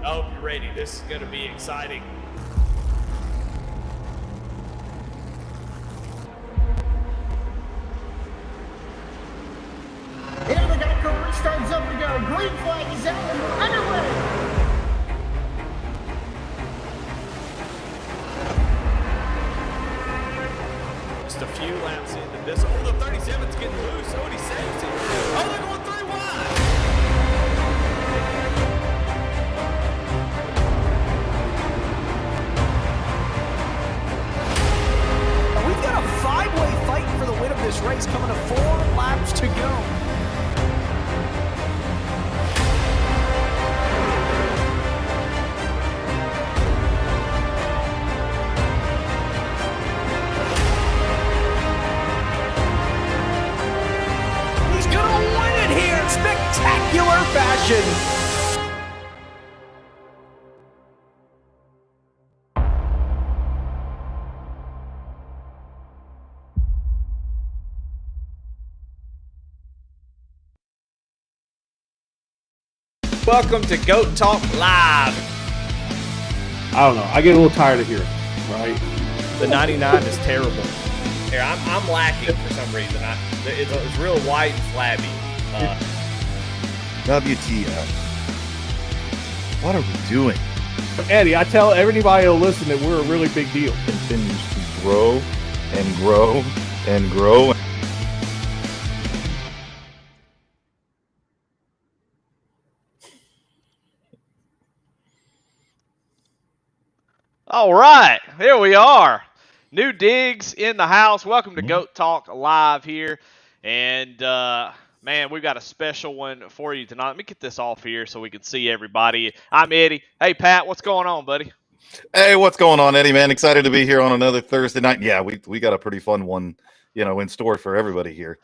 I hope you're ready. This is going to be exciting. Here we go, career starts up to go. Green flag is out and we're underway. Just a few laps into this. Oh, the 37's getting loose. Oh, and he saves it. Oh, they're going 3 wide. We've got a 5-way fight for the win of this race coming to 4 laps to go. Spectacular fashion. Welcome to Goat Talk Live. I don't know. I get a little tired of hearing, right? The 99 is terrible. Here, I'm lacking for some reason. It's real white and flabby. WTF. What are we doing? Eddie, I tell everybody who'll listen that we're a really big deal. Continues to grow and grow and grow. All right, here we are. New digs in the house. Welcome to Goat Talk Live here. And, man, we've got a special one for you tonight. Let me get this off here so we can see everybody. I'm Eddie. Hey, Pat, what's going on, buddy? Hey, what's going on, Eddie, man? Excited to be here on another Thursday night. Yeah, we got a pretty fun one, in store for everybody here.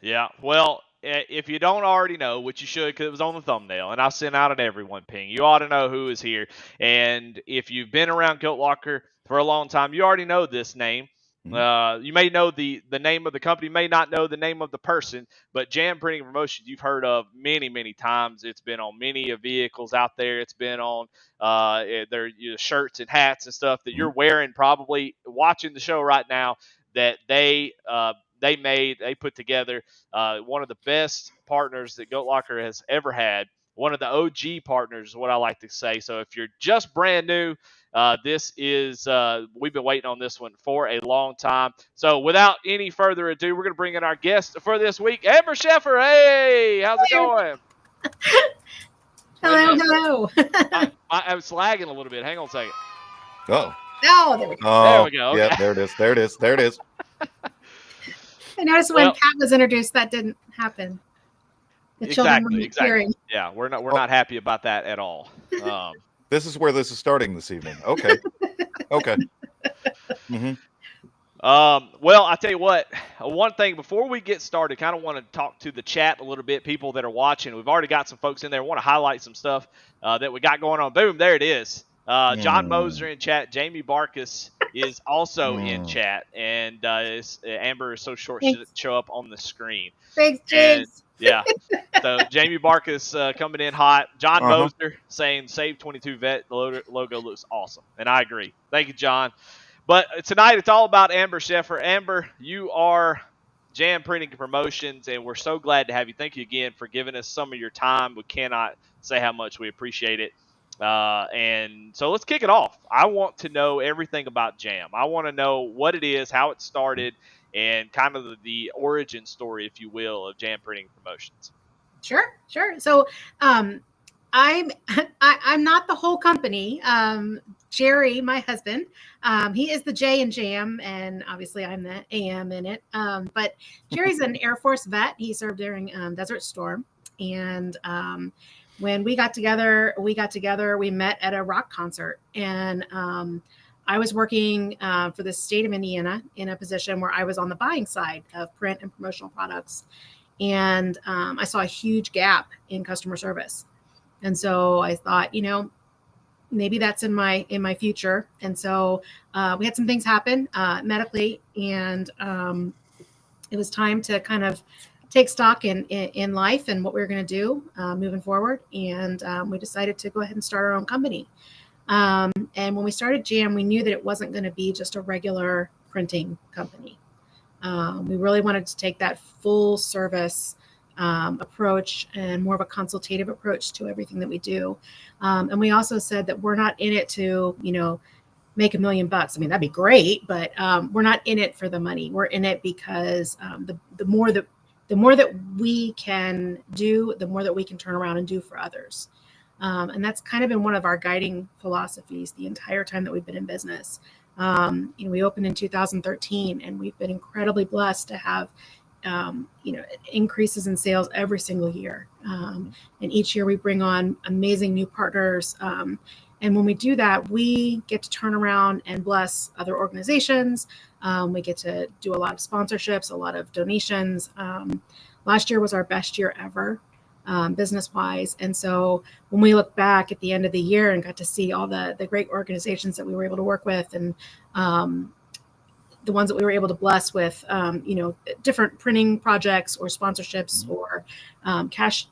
Yeah, well, if you don't already know, which you should because it was on the thumbnail, and I sent out an everyone ping, you ought to know who is here. And if you've been around Goat Locker for a long time, you already know this name. You may know the name of the company, may not know the name of the person, but Jam Printing Promotions you've heard of many, many times. It's been on many vehicles out there. It's been on their shirts and hats and stuff that you're wearing, probably watching the show right now, that they put together one of the best partners that Goat Locker has ever had. One of the OG partners is what I like to say. So if you're just brand new, this is we've been waiting on this one for a long time. So without any further ado, we're going to bring in our guest for this week, Amber Sheffer. Hey, how's it going? Hello. I was lagging a little bit. Hang on a second. Oh. Oh, there we go. There we go. Okay. Yeah, there it is. I noticed when Pat was introduced, that didn't happen. The Exactly. Hearing. Yeah, we're not happy about that at all. This is where this is starting this evening. Okay. Okay. Mm-hmm. Well, I tell you what, one thing before we get started, kind of want to talk to the chat a little bit, people that are watching. We've already got some folks in there. Want to highlight some stuff that we got going on. Boom, there it is. John Moser in chat. Jamie Barkus is also in chat. And Amber is so short she didn't show up on the screen. Thanks, James. Yeah. So Jamie Barkus coming in hot. John Moser saying SAVE22 vet logo looks awesome. And I agree. Thank you, John. But tonight it's all about Amber Sheffer. Amber, you are Jam Printing Promotions, and we're so glad to have you. Thank you again for giving us some of your time. We cannot say how much we appreciate it. And so let's kick it off. I want to know everything about Jam. I want to know what it is, how it started, and kind of the origin story, if you will, of Jam Printing Promotions. Sure. So I'm not the whole company. Jerry, my husband, he is the J in Jam, and obviously I'm the AM in it. But Jerry's an Air Force vet. He served during Desert Storm, and when we got together, we met at a rock concert, and I was working for the state of Indiana in a position where I was on the buying side of print and promotional products. And I saw a huge gap in customer service. And so I thought, maybe that's in my future. And so we had some things happen medically, and it was time to kind of take stock in life and what we were going to do moving forward. And we decided to go ahead and start our own company. And when we started Jam, we knew that it wasn't going to be just a regular printing company. We really wanted to take that full service approach and more of a consultative approach to everything that we do. And we also said that we're not in it to, make $1 million. I mean, that'd be great, but we're not in it for the money. We're in it because the more that we can do, the more that we can turn around and do for others. And that's kind of been one of our guiding philosophies the entire time that we've been in business. We opened in 2013, and we've been incredibly blessed to have, increases in sales every single year. And each year we bring on amazing new partners. And when we do that, we get to turn around and bless other organizations. We get to do a lot of sponsorships, a lot of donations. Last year was our best year ever, business-wise. And so when we look back at the end of the year and got to see all the great organizations that we were able to work with, and the ones that we were able to bless with, different printing projects or sponsorships or cash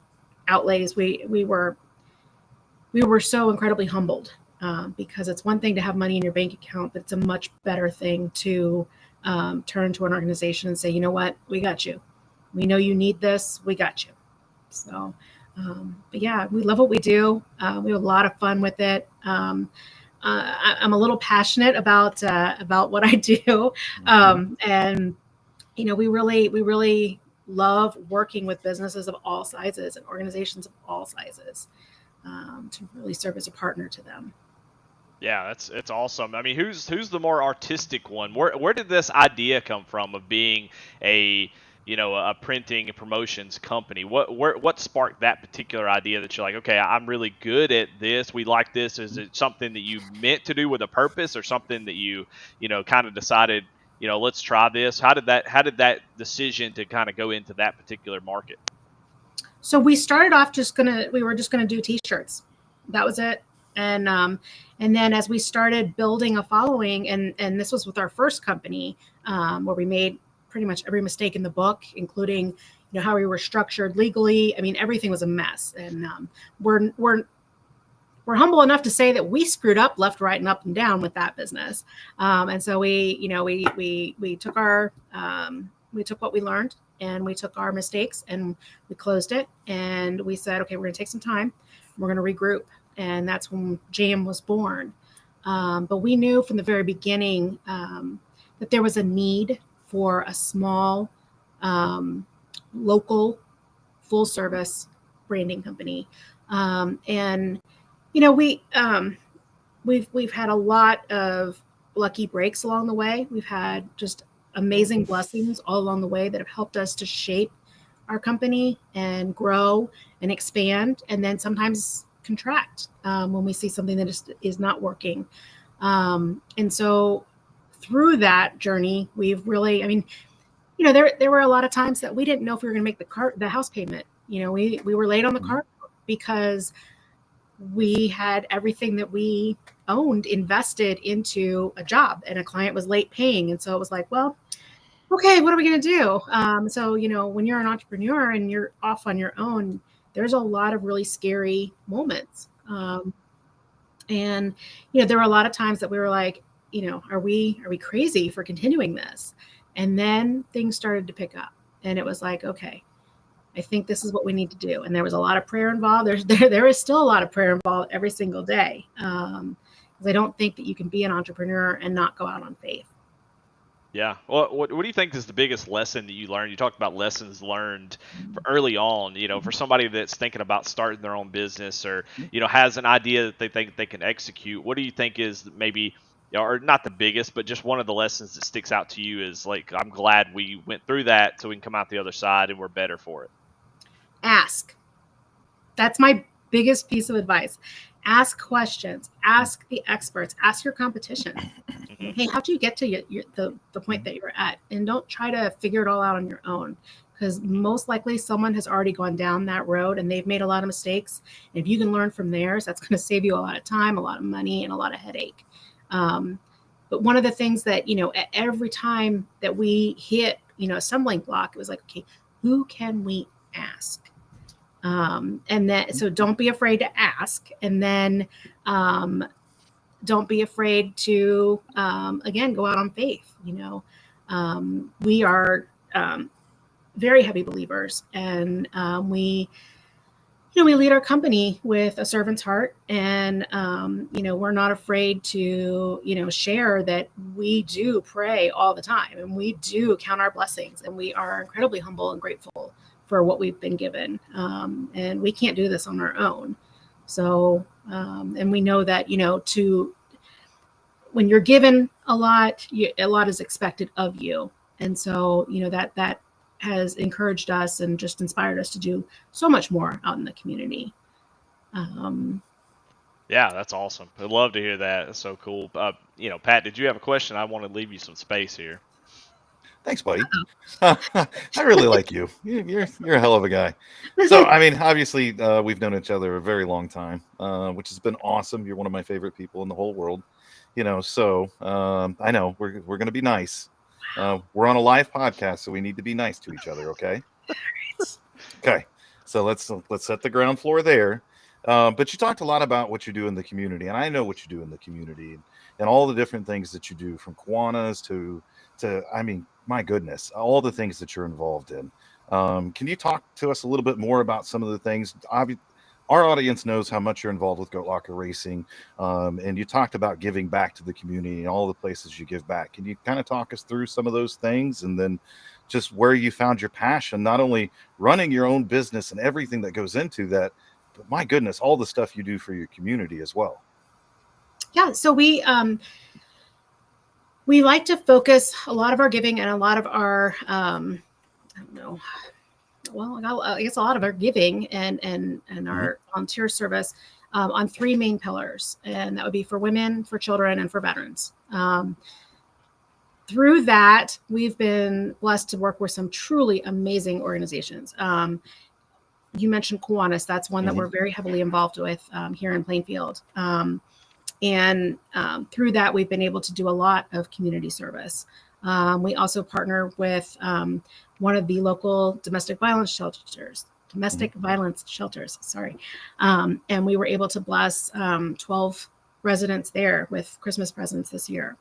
outlays, we were so incredibly humbled, because it's one thing to have money in your bank account, but it's a much better thing to turn to an organization and say, you know what, we got you. We know you need this. We got you. So, but yeah, we love what we do. We have a lot of fun with it. I'm a little passionate about what I do. And, we really love working with businesses of all sizes and organizations of all sizes, to really serve as a partner to them. Yeah, it's awesome. I mean, who's the more artistic one? Where did this idea come from of being a printing and promotions company? What sparked that particular idea that you're like, okay, I'm really good at this. We like this. Is it something that you meant to do with a purpose, or something that you kind of decided, let's try this? How did that decision to kind of go into that particular market? So we started off we were just gonna do T-shirts. That was it. And then as we started building a following, and this was with our first company, where we made pretty much every mistake in the book, including how we were structured legally. I mean, everything was a mess. And we're humble enough to say that we screwed up left, right, and up and down with that business. And so we took we took what we learned, and we took our mistakes, and we closed it, and we said, okay, we're going to take some time. We're going to regroup. And that's when Jam was born. But we knew from the very beginning that there was a need for a small, local, full service branding company. And, we've had a lot of lucky breaks along the way. We've had just amazing blessings all along the way that have helped us to shape our company and grow and expand, and then sometimes contract when we see something that is not working. And so through that journey, we've really, there were a lot of times that we didn't know if we were going to make the house payment. We were late on the car because we had everything that we owned invested into a job, and a client was late paying. And so it was like, well, okay, what are we going to do? So, when you're an entrepreneur and you're off on your own, there's a lot of really scary moments. And, there were a lot of times that we were like, are we crazy for continuing this? And then things started to pick up, and it was like, okay, I think this is what we need to do. And there was a lot of prayer involved. There is still a lot of prayer involved every single day. Because I don't think that you can be an entrepreneur and not go out on faith. Yeah. Well, what do you think is the biggest lesson that you learned? You talked about lessons learned early on, for somebody that's thinking about starting their own business, or, has an idea that they think they can execute. What do you think is maybe, or not the biggest, but just one of the lessons that sticks out to you is like, I'm glad we went through that so we can come out the other side and we're better for it? Ask. That's my biggest piece of advice. Ask questions, ask the experts, ask your competition. Hey, how do you get to the point that you're at? And don't try to figure it all out on your own, because most likely someone has already gone down that road and they've made a lot of mistakes. And if you can learn from theirs, that's going to save you a lot of time, a lot of money, and a lot of headache. But one of the things that, every time that we hit, a stumbling block, it was like, okay, who can we ask? And then, so don't be afraid to ask. And then don't be afraid to, again, go out on faith. We are very heavy believers, and we lead our company with a servant's heart, and we're not afraid to share that we do pray all the time, and we do count our blessings, and we are incredibly humble and grateful for what we've been given, and we can't do this on our own. So and we know that when you're given a lot is expected of you, and so that has encouraged us and just inspired us to do so much more out in the community. Yeah, that's awesome. I'd love to hear that. That's so cool. Pat, did you have a question? I want to leave you some space here. Thanks, buddy. I really like you. You're a hell of a guy. So, I mean, obviously, we've known each other a very long time, which has been awesome. You're one of my favorite people in the whole world. So I know we're going to be nice. We're on a live podcast, so we need to be nice to each other. Okay. Okay. So let's set the ground floor there. But you talked a lot about what you do in the community, and I know what you do in the community, and all the different things that you do, from Kiwanis to I mean, my goodness, all the things that you're involved in. Can you talk to us a little bit more about some of the things? Our audience knows how much you're involved with Goat Locker Racing, and you talked about giving back to the community and all the places you give back. Can you kind of talk us through some of those things, and then just where you found your passion, not only running your own business and everything that goes into that, but my goodness, all the stuff you do for your community as well? Yeah, so we like to focus a lot of our giving and a lot of our I guess a lot of our giving and our volunteer service on three main pillars, and that would be for women, for children, and for veterans. Through that, we've been blessed to work with some truly amazing organizations. You mentioned Kiwanis. That's one that we're very heavily involved with here in Plainfield. And through that, we've been able to do a lot of community service. We also partner with one of the local domestic violence shelters. And we were able to bless 12 residents there with Christmas presents last year.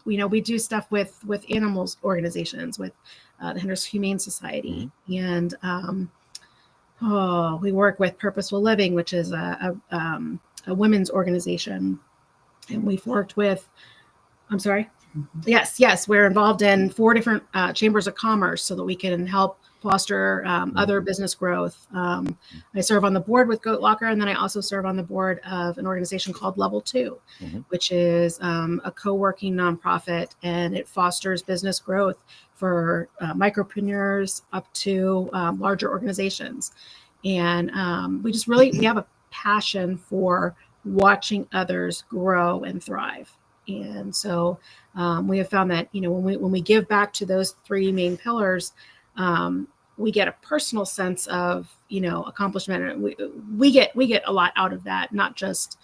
We do stuff with animals organizations, with the Henderson Humane Society, and we work with Purposeful Living, which is a women's organization, and we've worked with. Yes, we're involved in 4 different chambers of commerce so that we can help foster other business growth. I serve on the board with Goat Locker, and then I also serve on the board of an organization called Level 2, which is a co-working nonprofit, and it fosters business growth for micropreneurs up to larger organizations. And we have a passion for watching others grow and thrive. And so we have found that, when we give back to those 3 main pillars, we get a personal sense of, accomplishment. We get a lot out of that, not just,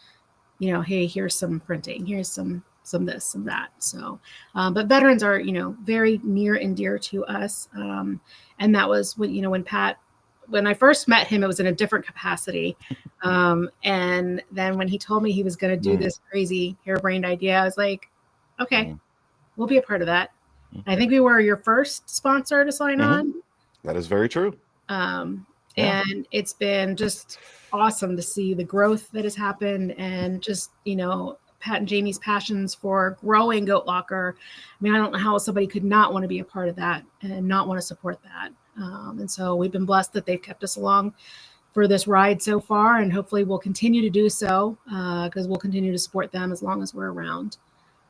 hey, here's some printing, here's some this, some that. So, but veterans are, very near and dear to us. And that was when I first met him, it was in a different capacity. And then when he told me he was going to do this crazy harebrained idea, I was like, okay, we'll be a part of that. I think we were your first sponsor to sign on. That is very true. And it's been just awesome to see the growth that has happened, and just, Pat and Jamie's passions for growing Goat Locker. I mean, I don't know how somebody could not want to be a part of that and not want to support that. And so we've been blessed that they've kept us along for this ride so far, and hopefully we'll continue to do so because we'll continue to support them as long as we're around.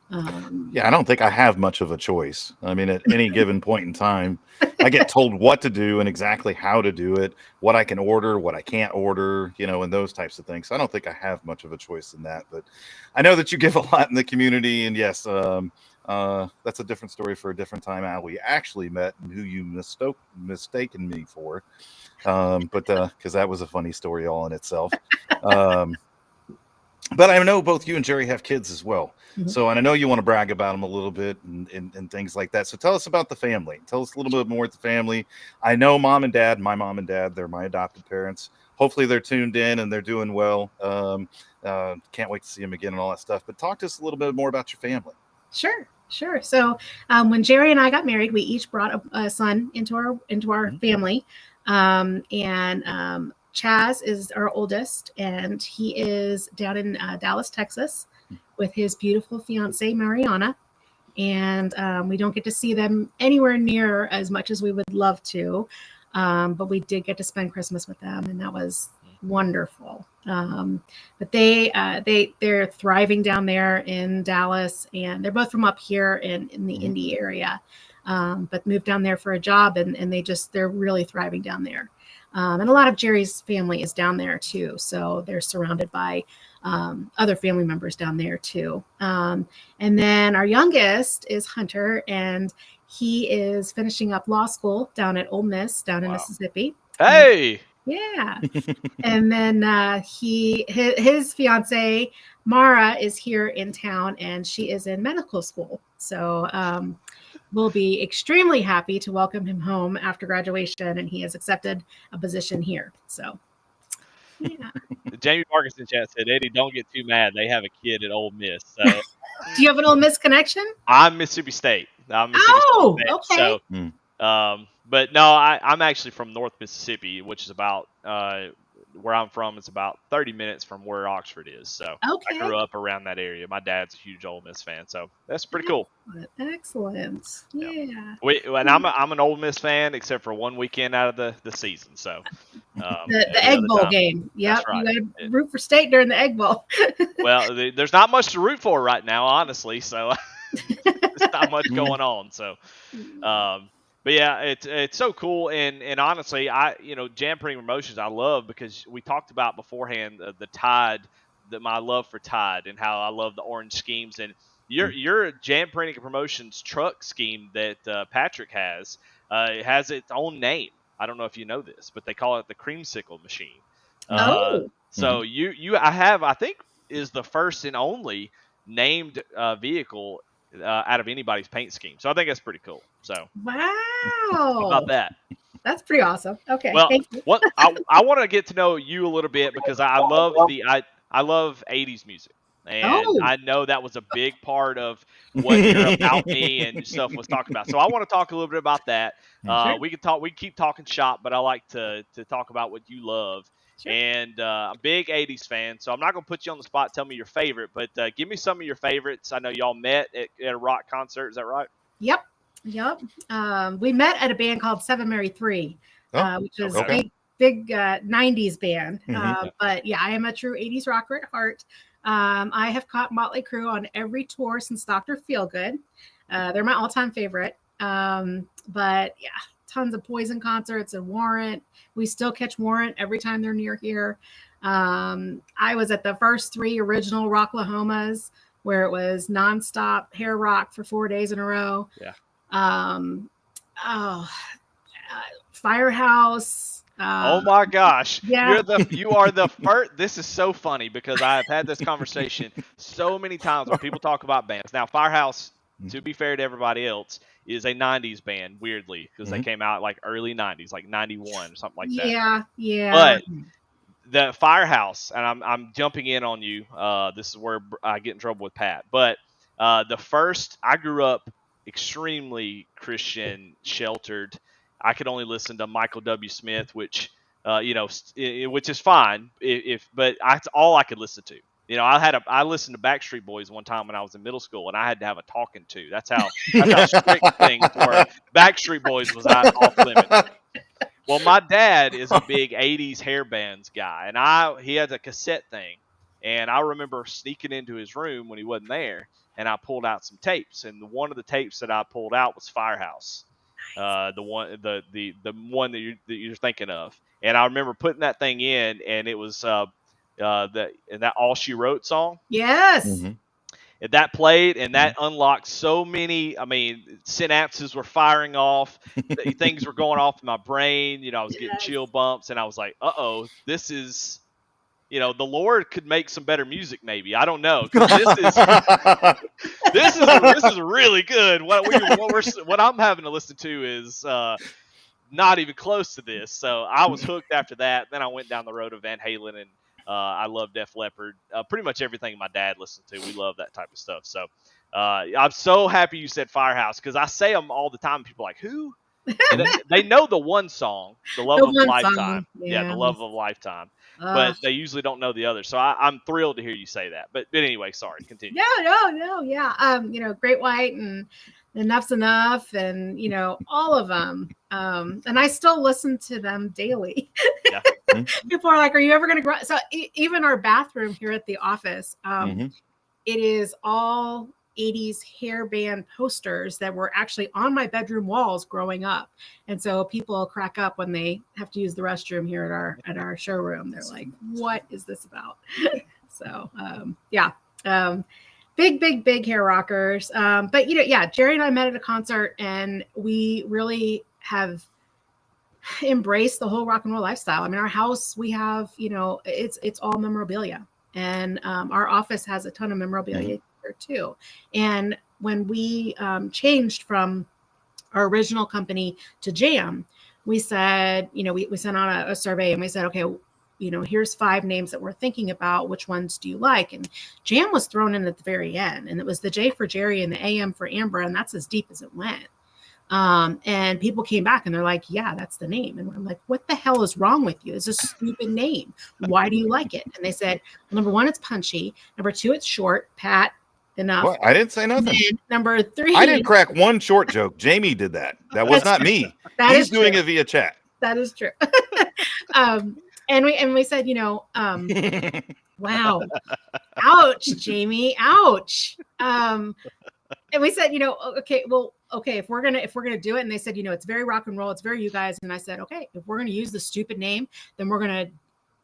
I don't think I have much of a choice. I mean, at any given point in time, I get told what to do and exactly how to do it, what I can order, what I can't order, and those types of things. So I don't think I have much of a choice in that, but I know that you give a lot in the community, and yes, that's a different story for a different time. How we actually met and who you mistaken me for, but because that was a funny story all in itself. But I know both you and Jerry have kids as well. Mhm. So, and I know you want to brag about them a little bit and things like that. So tell us about the family. Tell us a little bit more about the family. I know my mom and dad, they're my adopted parents. Hopefully they're tuned in and they're doing well. Can't wait to see them again and all that stuff. But talk to us a little bit more about your family. Sure. So when Jerry and I got married, we each brought a son into our family. Chaz is our oldest, and he is down in Dallas, Texas, with his beautiful fiancee, Mariana. And we don't get to see them anywhere near as much as we would love to. But we did get to spend Christmas with them, and that was wonderful. But they're thriving down there in Dallas, and they're both from up here in the Indy area, but moved down there for a job, and they're really thriving down there. And a lot of Jerry's family is down there too, so they're surrounded by other family members down there too. And then our youngest is Hunter, and he is finishing up law school down at Ole Miss down in Mississippi. Hey. Yeah. And then his fiance Mara is here in town, and she is in medical school. So we'll be extremely happy to welcome him home after graduation, and he has accepted a position here. So yeah. Jamie Marcus in chat said, Eddie, don't get too mad. They have a kid at Ole Miss. So do you have an Ole Miss connection? I'm Mississippi State. Okay. So, but no, I'm actually from North Mississippi, which is about where I'm from. It's about 30 minutes from where Oxford is. So I grew up around that area. My dad's a huge Ole Miss fan, so that's pretty cool. Excellent. Yeah. And I'm an Ole Miss fan, except for one weekend out of the season. So the Egg Bowl game. Yep, right. You got to root for State during the Egg Bowl. Well, there's not much to root for right now, honestly. So there's not much going on. So. But yeah, it's so cool, and honestly, Jam Printing Promotions I love because we talked about beforehand the Tide, my love for Tide, and how I love the orange schemes, and your Jam Printing Promotions truck scheme that Patrick has its own name. I don't know if you know this, but they call it the Creamsicle Machine. So I think is the first and only named vehicle out of anybody's paint scheme. So I think that's pretty cool. So wow, how about that? That's pretty awesome. Okay. Well, thank you. I want to get to know you a little bit because I love I love 80s music. And I know that was a big part of what your About Me and stuff was talking about. So I want to talk a little bit about that. Sure. We can keep talking shop, but I like to talk about what you love. Sure. And I'm a big 80s fan, so I'm not going to put you on the spot. Tell me your favorite, but give me some of your favorites. I know y'all met at a rock concert. Is that right? Yep. We met at a band called Seven Mary 3, which is a big 90s band. But yeah, I am a true 80s rocker at heart. I have caught Motley Crue on every tour since Dr. Feelgood. They're my all-time favorite. But yeah, tons of Poison concerts and Warrant. We still catch Warrant every time they're near here. I was at the first 3 original Rocklahomas where it was nonstop hair rock for 4 days in a row. Yeah. Firehouse. Oh my gosh. Yeah. You are the first. This is so funny because I have had this conversation so many times when people talk about bands. Now, Firehouse, to be fair to everybody else, is a 90s band, weirdly, because they came out like early 90s, like 91 or something like that. Yeah. But the Firehouse, and I'm jumping in on you. This is where I get in trouble with Pat. But I grew up extremely Christian, sheltered. I could only listen to Michael W. Smith, which which is fine, but that's all I could listen to. I listened to Backstreet Boys one time when I was in middle school, and I had to have a talking to. That's how strict things were. Backstreet Boys was off limits. Well, my dad is a big 80s hair bands guy, and he has a cassette thing, and I remember sneaking into his room when he wasn't there, and I pulled out some tapes, and one of the tapes that I pulled out was Firehouse, the one that you're thinking of, and I remember putting that thing in, and it was that All She Wrote song. Yes. Mm-hmm. And that played, and that unlocked so many. I mean, synapses were firing off. Things were going off in my brain. I was getting chill bumps, and I was like, "Uh-oh, this is the Lord could make some better music, maybe. I don't know, because this is really good. What I'm having to listen to is not even close to this. So I was hooked after that. Then I went down the road of Van Halen, and I love Def Leppard. Pretty much everything my dad listened to. We love that type of stuff. So I'm so happy you said Firehouse, because I say them all the time. People are like, who? And they know the one song, The Love of a Lifetime. Yeah, The Love of a Lifetime. But they usually don't know the other. So I'm thrilled to hear you say that. But anyway, sorry, continue. No, yeah. Great White and Enough's Enough, and all of them. And I still listen to them daily. Yeah. People are like, "Are you ever going to grow?" So even our bathroom here at the office, it is all 80s hair band posters that were actually on my bedroom walls growing up. And so people crack up when they have to use the restroom here at our showroom. They're like, what is this about? So big hair rockers. But Jerry and I met at a concert, and we really have embraced the whole rock and roll lifestyle. I mean, our house, we have, it's all memorabilia, and our office has a ton of memorabilia too. And when we changed from our original company to Jam, we said, we sent out a survey, and we said, okay, here's 5 names that we're thinking about. Which ones do you like? And Jam was thrown in at the very end, and it was the J for Jerry and the AM for Amber, and that's as deep as it went. And people came back and they're like, yeah, that's the name. And I'm like, what the hell is wrong with you? It's a stupid name. Why do you like it? And they said, well, number 1, it's punchy. Number 2, it's short. Pat, enough. What? I didn't say nothing. Number 3, I didn't crack one short joke. Jamie did that. That was not me. He's doing it via chat. That is true. And we said, wow, ouch, Jamie, ouch. And we said, okay, if we're gonna do it, and they said, it's very rock and roll, it's very you guys. And I said, okay, if we're gonna use the stupid name, then we're gonna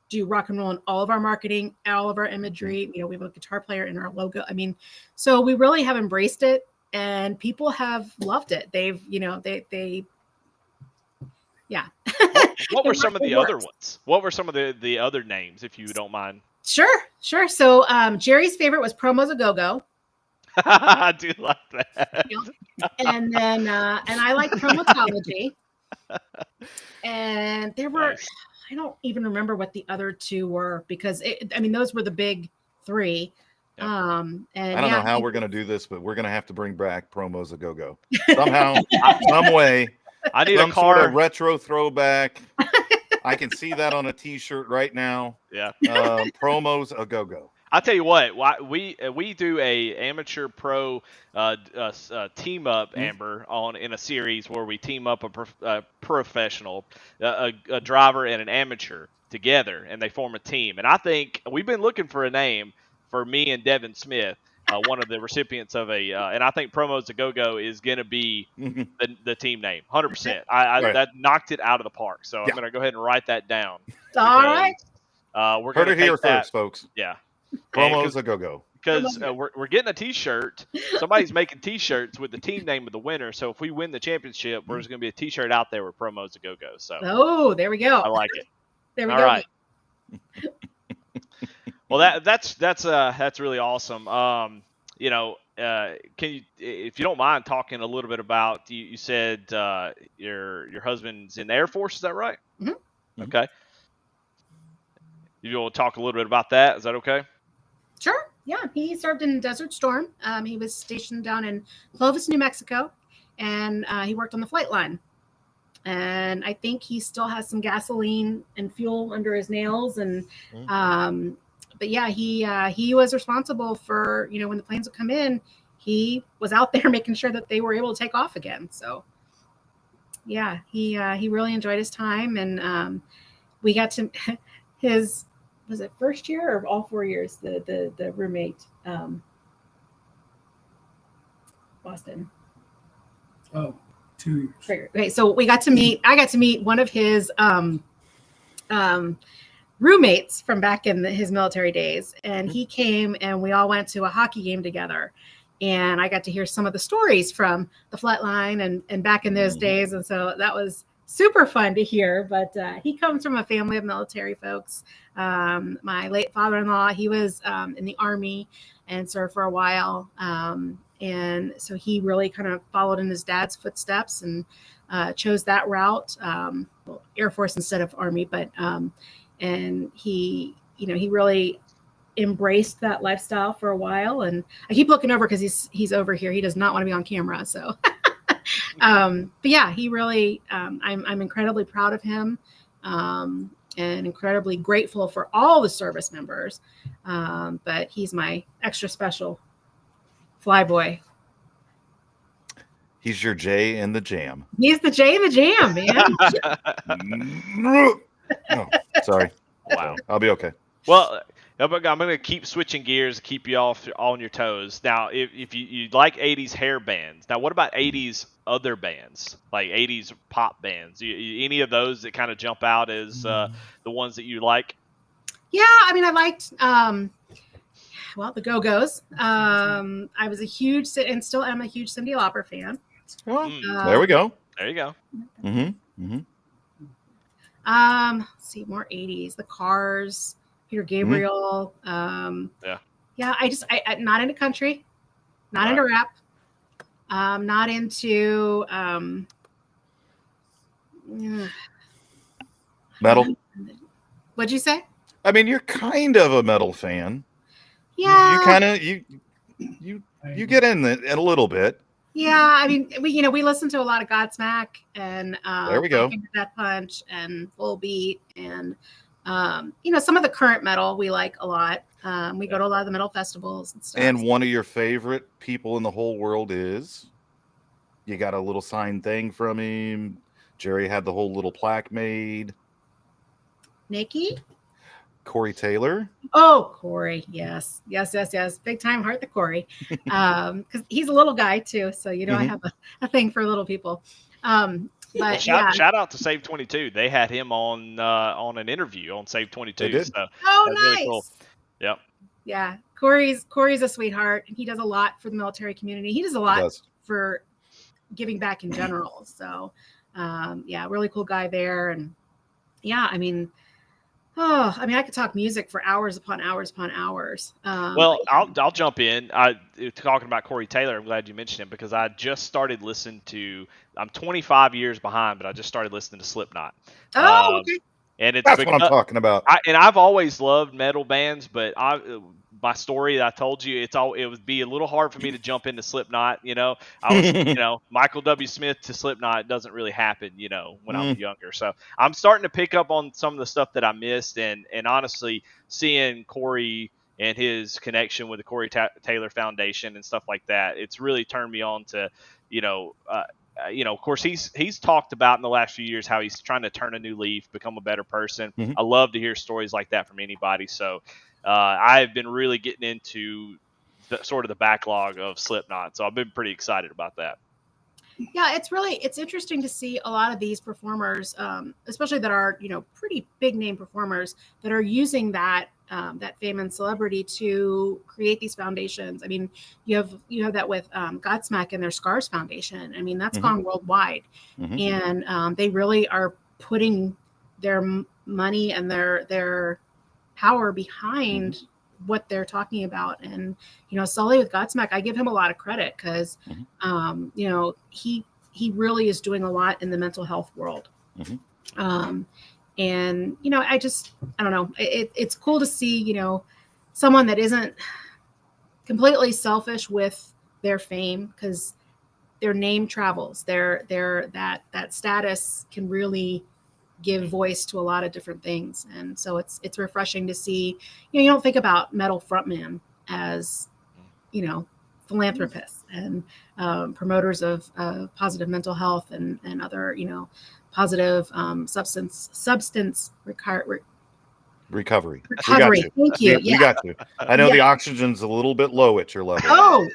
do rock and roll in all of our marketing, all of our imagery. We have a guitar player in our logo. I mean, so we really have embraced it, and people have loved it. They've, yeah. What were some of the other ones? What were some of the other names, if you don't mind? Sure. So Jerry's favorite was Promos a Go-Go. I do like that. And then and I like Promotology. And there were, nice. I don't even remember what the other 2 were, because those were the big 3. Yep. And I don't know how we're going to do this, but we're going to have to bring back Promos a Go-Go somehow, some way. I need some a car. sort of retro throwback. I can see that on a T-shirt right now. Yeah. Promos a Go-Go. I'll tell you what, we do a amateur pro team up, Amber, in a series where we team up a professional, a driver, and an amateur together, and they form a team. And I think we've been looking for a name for me and Devin Smith, one of the recipients of and I think Promos a Go-Go is going to be the team name, 100%. Right. That knocked it out of the park. So I'm going to go ahead and write that down. All right. We're going to heard it here first, folks. Yeah. Promos a Go-Go. Because we're getting a T-shirt. Somebody's making T-shirts with the team name of the winner. So if we win the championship, there's going to be a T-shirt out there with Promos a Go-Go. So there we go. I like it. There we go. All right. Well, that's really awesome. Can you, if you don't mind, talking a little bit about, you said your husband's in the Air Force, is that right? Mm-hmm. Okay. You want to talk a little bit about that? Is that okay? Sure. Yeah, he served in Desert Storm. He was stationed down in Clovis, New Mexico, and he worked on the flight line. And I think he still has some gasoline and fuel under his nails. And but yeah, he was responsible for, when the planes would come in, he was out there making sure that they were able to take off again. So yeah, he really enjoyed his time, and we got to his. Was it first year or all 4 years? The roommate, Boston. Oh, 2 years. Okay, so I got to meet one of his roommates from back in his military days, and he came and we all went to a hockey game together, and I got to hear some of the stories from the flatline and back in those days, and so that was super fun to hear. But he comes from a family of military folks. My late father-in-law, he was in the Army and served for a while. And so he really kind of followed in his dad's footsteps and chose that route, Air Force instead of Army. But and he really embraced that lifestyle for a while. And I keep looking over because he's over here. He does not want to be on camera. So, but yeah, he really, I'm incredibly proud of him, and incredibly grateful for all the service members. But he's my extra special flyboy. He's your J in the jam. He's the J in the jam, man. Oh, sorry. Wow. I'll be okay. Well, I'm going to keep switching gears, keep you all on your toes. Now, if you like 80s hair bands, now what about 80s other bands, like 80s pop bands? Any of those that kind of jump out as the ones that you like? Yeah, I mean, I liked, the Go-Go's. I was a huge, and still am a huge Cyndi Lauper fan. Well, there we go. There you go. Mm-hmm. Mm-hmm. Let's see, more 80s. The Cars, Peter Gabriel. Yeah. I not into country, not into rap, not into Metal. What'd you say? I mean, you're kind of a metal fan. Yeah. You kind of you get in it a little bit. Yeah, I mean, we listen to a lot of Godsmack and there we go. Death Punch and Full Beat and some of the current metal we like a lot. We go to a lot of the metal festivals and stuff. And one of your favorite people in the whole world is, you got a little signed thing from him. Jerry had the whole little plaque made. Nikki? Corey Taylor. Oh, Corey. Yes. Big time heart to Corey. Because he's a little guy too. So, I have a thing for little people. But shout out to SAVE22. They had him on an interview on SAVE22. They did. So nice. Really cool. Yep. Yeah. Corey's a sweetheart. He does a lot for the military community. He does a lot for giving back in general. So, really cool guy there. And I could talk music for hours upon hours upon hours. I'll jump in. Talking about Corey Taylor, I'm glad you mentioned him because I just started listening to. I'm 25 years behind, but I just started listening to Slipknot. Oh, okay. And that's what I'm talking about. I've always loved metal bands, but my story that I told you, it would be a little hard for me to jump into Slipknot. I was, Michael W. Smith to Slipknot doesn't really happen, when I was younger. So I'm starting to pick up on some of the stuff that I missed, and honestly, seeing Corey and his connection with the Corey Taylor Foundation and stuff like that, it's really turned me on to, of course, he's talked about in the last few years how he's trying to turn a new leaf, become a better person. Mm-hmm. I love to hear stories like that from anybody. So I've been really getting into the backlog of Slipknot. So I've been pretty excited about that. Yeah, it's interesting to see a lot of these performers, especially that are, pretty big name performers that are using that fame and celebrity to create these foundations. I mean, you have that with Godsmack and their Scars Foundation. I mean, that's gone worldwide, and they really are putting their money and their power behind what they're talking about. And Sully with Godsmack, I give him a lot of credit because he really is doing a lot in the mental health world. And I don't know, it's cool to see someone that isn't completely selfish with their fame, because their name travels, their that status can really give voice to a lot of different things. And so it's refreshing to see, you don't think about metal frontman as, philanthropists and promoters of positive mental health and other, positive substance recovery. We got you. Thank you. We got you. I know the oxygen's a little bit low at your level.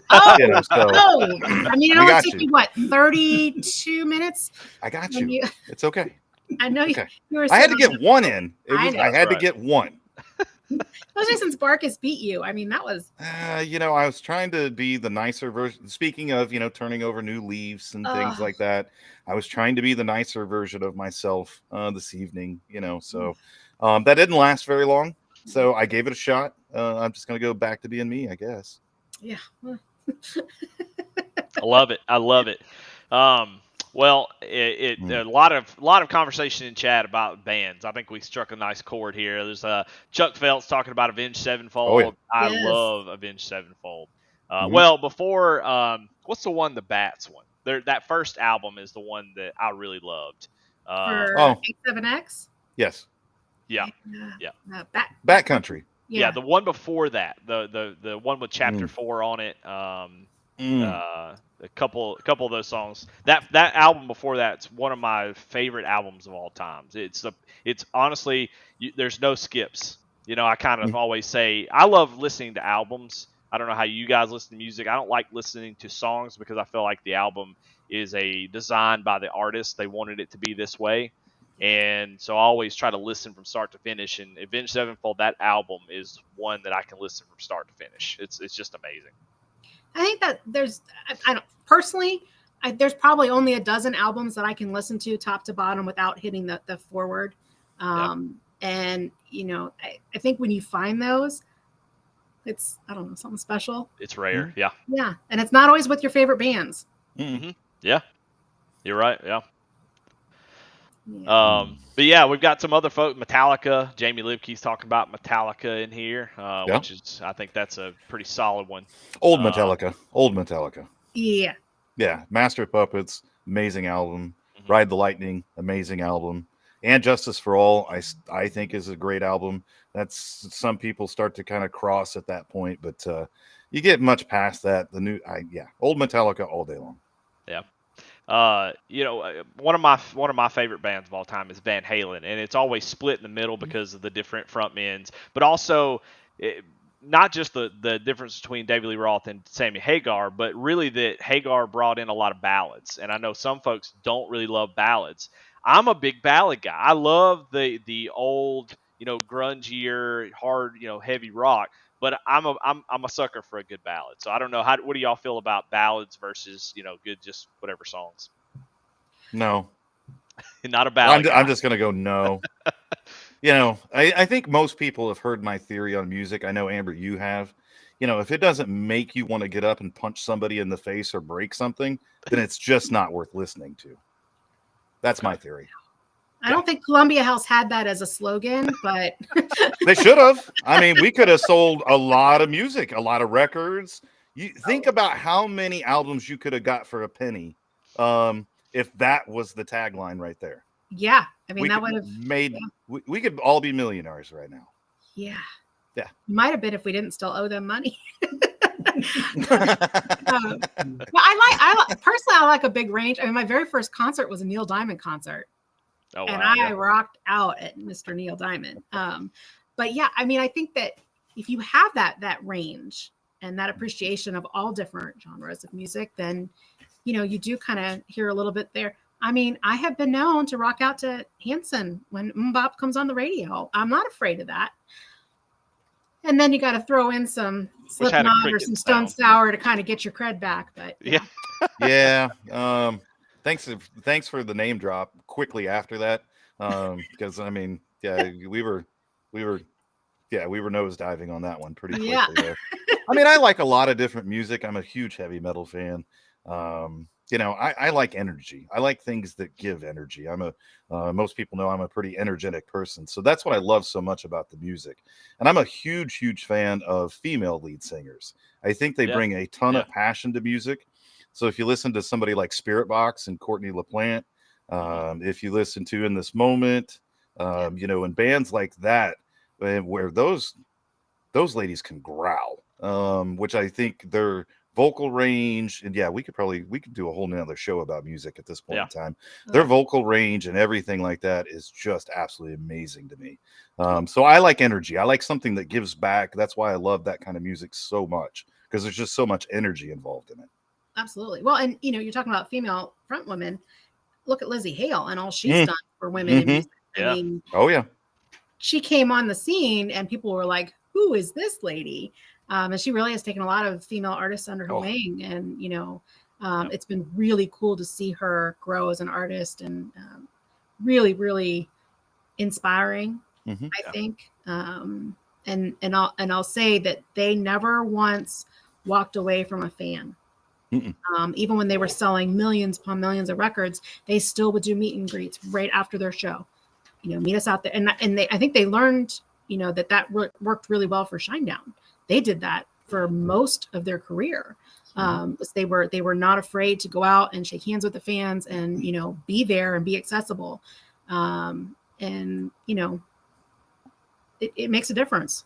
I mean, it only took you 32 minutes. I got you. It's okay. I know you were. I had to get one in. I had to get one. Especially since Barkus beat you. I mean, that was. I was trying to be the nicer version. Speaking of, turning over new leaves and things like that, I was trying to be the nicer version of myself this evening. So that didn't last very long. So I gave it a shot. I'm just gonna go back to being me, I guess. Yeah. I love it. I love it. Well, a lot of conversation in chat about bands. I think we struck a nice chord here. There's Chuck Phelps talking about Avenged Sevenfold. Oh, yeah. I Yes. love Avenged Sevenfold. Well, before what's the one, the Bats one? That first album is the one that I really loved. For Oh. 87X. Yes. Yeah. Bat Country. Yeah, the one before that, the one with Chapter 4 on it. A couple of those songs. That album before that's one of my favorite albums of all time. It's honestly, there's no skips. I kind of always say I love listening to albums. I don't know how you guys listen to music. I don't like listening to songs because I feel like the album is designed by the artist. They wanted it to be this way. And so I always try to listen from start to finish. And Avenged Sevenfold, that album is one that I can listen from start to finish. It's just amazing. I think that there's probably only a dozen albums that I can listen to top to bottom without hitting the forward. And I think when you find those, it's, I don't know, something special. It's rare. Yeah. Yeah. And it's not always with your favorite bands. Mm-hmm. Yeah. You're right. Yeah. But yeah, we've got some other folk. Metallica. Jamie Lipke's talking about Metallica in here, which is, I think that's a pretty solid one. Old Metallica. Yeah. Yeah. Master of Puppets, amazing album. Ride the Lightning, amazing album. And Justice for All, I think is a great album. That's, some people start to kind of cross at that point, but you get much past that. Old Metallica all day long. Yeah. One of my favorite bands of all time is Van Halen, and it's always split in the middle because of the different frontmans, but also not just the difference between David Lee Roth and Sammy Hagar, but really that Hagar brought in a lot of ballads. And I know some folks don't really love ballads. I'm a big ballad guy. I love the old, grungier, hard, heavy rock. But I'm a sucker for a good ballad. So I don't know, what do y'all feel about ballads versus good just whatever songs? No, not a ballad. I'm just gonna go no. I think most people have heard my theory on music. I know, Amber, you have. If it doesn't make you want to get up and punch somebody in the face or break something, then it's just not worth listening to. That's my theory. I don't think Columbia House had that as a slogan, but they should have. I mean, we could have sold a lot of music, a lot of records. You think about how many albums you could have got for a penny, if that was the tagline right there. Yeah, I mean, that would have made. Yeah. We could all be millionaires right now. Yeah. Yeah. Might have been if we didn't still owe them money. I like a big range. I mean, my very first concert was a Neil Diamond concert. Oh, wow, and I rocked out at Mr. Neil Diamond. But yeah, I mean, I think that if you have that range and that appreciation of all different genres of music, then, you do kind of hear a little bit there. I mean, I have been known to rock out to Hanson when MMMBop comes on the radio. I'm not afraid of that. And then you got to throw in some Slipknot or some Stone Sour to kind of get your cred back. But yeah. Thanks for the name drop quickly after that, because I mean, we were nosediving on that one pretty quickly there. I mean, I like a lot of different music. I'm a huge heavy metal fan. I like energy. I like things that give energy. Most people know I'm a pretty energetic person, so that's what I love so much about the music. And I'm a huge fan of female lead singers. I think they bring a ton of passion to music. So if you listen to somebody like Spirit Box and Courtney LaPlante, if you listen to In This Moment, and bands like that, where those ladies can growl, which I think their vocal range, and we could do a whole nother show about music at this point in time. Their vocal range and everything like that is just absolutely amazing to me. So I like energy. I like something that gives back. That's why I love that kind of music so much, because there's just so much energy involved in it. Absolutely. Well, and you're talking about female front women. Look at Lizzie Hale and all she's done for women in music. I mean, oh yeah. she came on the scene and people were like, who is this lady? And she really has taken a lot of female artists under her wing. And, you know, it's been really cool to see her grow as an artist, and really, really inspiring, I think. And I'll say that they never once walked away from a fan. Even when they were selling millions upon millions of records, they still would do meet and greets right after their show. You know, meet us out there, and I think they learned, you know, that worked really well for Shinedown. They did that for most of their career. They were not afraid to go out and shake hands with the fans, and, you know, be there and be accessible. And, you know, it makes a difference.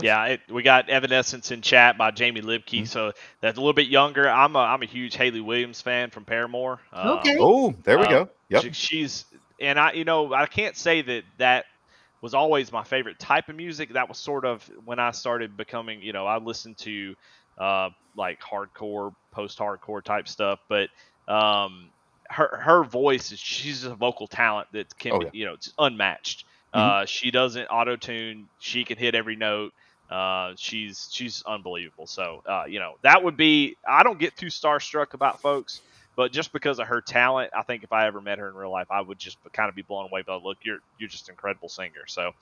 Yeah, we got Evanescence in chat by Jamie Libke, so that's a little bit younger. I'm a huge Hayley Williams fan from Paramore. Okay. Oh, there we go. Yep. She's, and I can't say that was always my favorite type of music. That was sort of when I started becoming, you know, I listened to like hardcore, post-hardcore type stuff, but her voice she's a vocal talent that can be, you know, it's unmatched. She doesn't auto-tune. She can hit every note. She's unbelievable. So, you know, that would be, I don't get too starstruck about folks, but just because of her talent, I think if I ever met her in real life, I would just kind of be blown away by, look, you're just an incredible singer. So,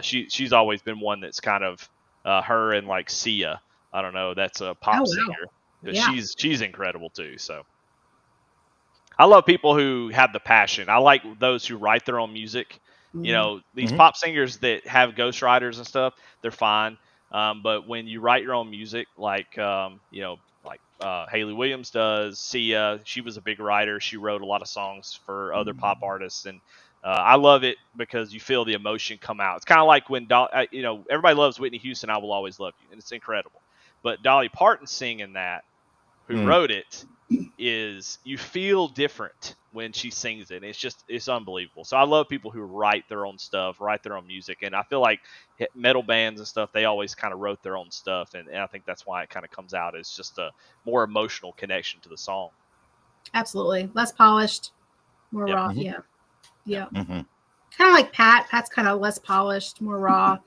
she's always been one that's kind of, her and like Sia. I don't know. That's a pop singer. Yeah. She's incredible too. So. I love people who have the passion. I like those who write their own music. You know, these pop singers that have ghostwriters and stuff, they're fine. But when you write your own music, like, you know, like Hayley Williams does, Sia, she was a big writer. She wrote a lot of songs for other pop artists. And I love it because you feel the emotion come out. It's kind of like when, you know, everybody loves Whitney Houston, I Will Always Love You. And it's incredible. But Dolly Parton singing that, who wrote it, is you feel different when she sings it. It's unbelievable. So I love people who write their own stuff, write their own music. And I feel like metal bands and stuff, they always kind of wrote their own stuff. And I think that's why it kind of comes out as just a more emotional connection to the song. Absolutely. Less polished, more raw. Yeah. Kind of like Pat. Pat's kind of less polished, more raw.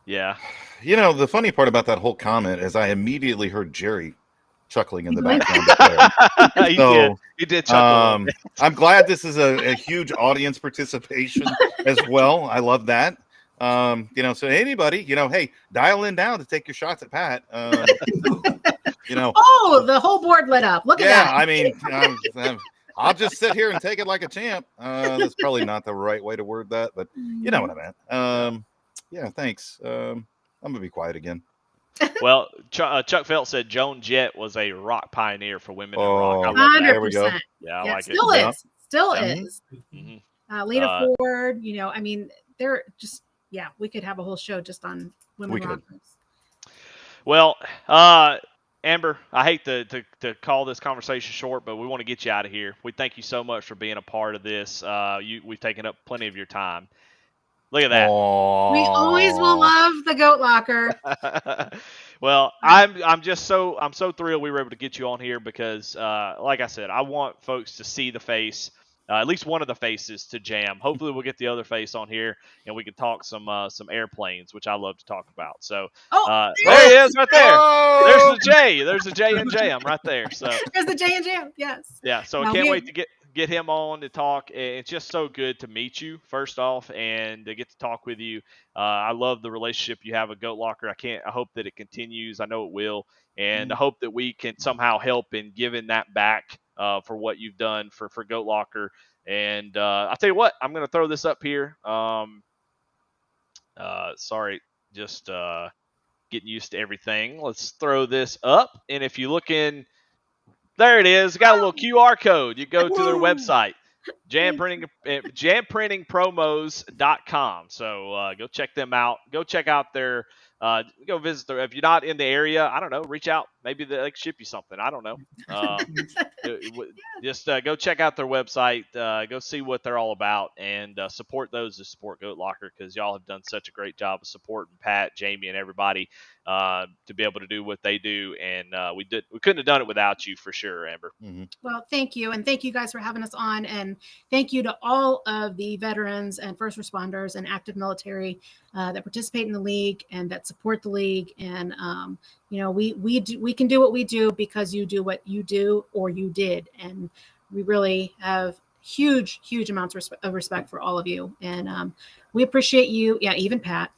Yeah. You know, the funny part about that whole comment is I immediately heard Jerry chuckling in the background. He did chuckle. I'm glad this is a huge audience participation as well. I love that. You know, so anybody, you know, hey, dial in now to take your shots at Pat. You know, the whole board lit up. Look at that. I mean, I'll just sit here and take it like a champ. That's probably not the right way to word that, but you know what I meant. Yeah, thanks. I'm gonna be quiet again. Well, Chuck Felt said Joan Jett was a rock pioneer for women in rock. I love 100%. that. There we go. Yeah, I like still it. Is. Still is. Lena Ford, you know, I mean, they're just, we could have a whole show just on women rockers. Well, Amber, I hate to call this conversation short, but we want to get you out of here. We thank you so much for being a part of this. We've taken up plenty of your time. Look at that. Aww. We always will love the Goat Locker. Well, I'm so thrilled we were able to get you on here because, like I said, I want folks to see the face, at least one of the faces to Jam. Hopefully, we'll get the other face on here and we can talk some airplanes, which I love to talk about. So, there he is, right there. Oh! There's the J and Jam right there. So there's the J and Jam. Yes. Yeah. So I can't wait to get him on to talk. It's just so good to meet you first off and to get to talk with you. I love the relationship you have with Goat Locker. I hope that it continues. I know it will. And I hope that we can somehow help in giving that back for what you've done for Goat Locker. And I'll tell you what, I'm going to throw this up here. Sorry, just getting used to everything. Let's throw this up. And if you look in, there it is. Got a little QR code. You go to their website, jamprintingpromos.com. So go check them out. Go check out their, go visit their, if you're not in the area, I don't know, reach out. maybe they can ship you something. I don't know. Just go check out their website, go see what they're all about, and support those that support Goat Locker, because y'all have done such a great job of supporting Pat, Jamie, and everybody to be able to do what they do. And we couldn't have done it without you, for sure, Amber. Mm-hmm. Well, thank you. And thank you guys for having us on. And thank you to all of the veterans and first responders and active military that participate in the league and that support the league. And, we can do what we do because you do what you do or you did. And we really have huge amounts of respect for all of you. And we appreciate you. Yeah, even Pat.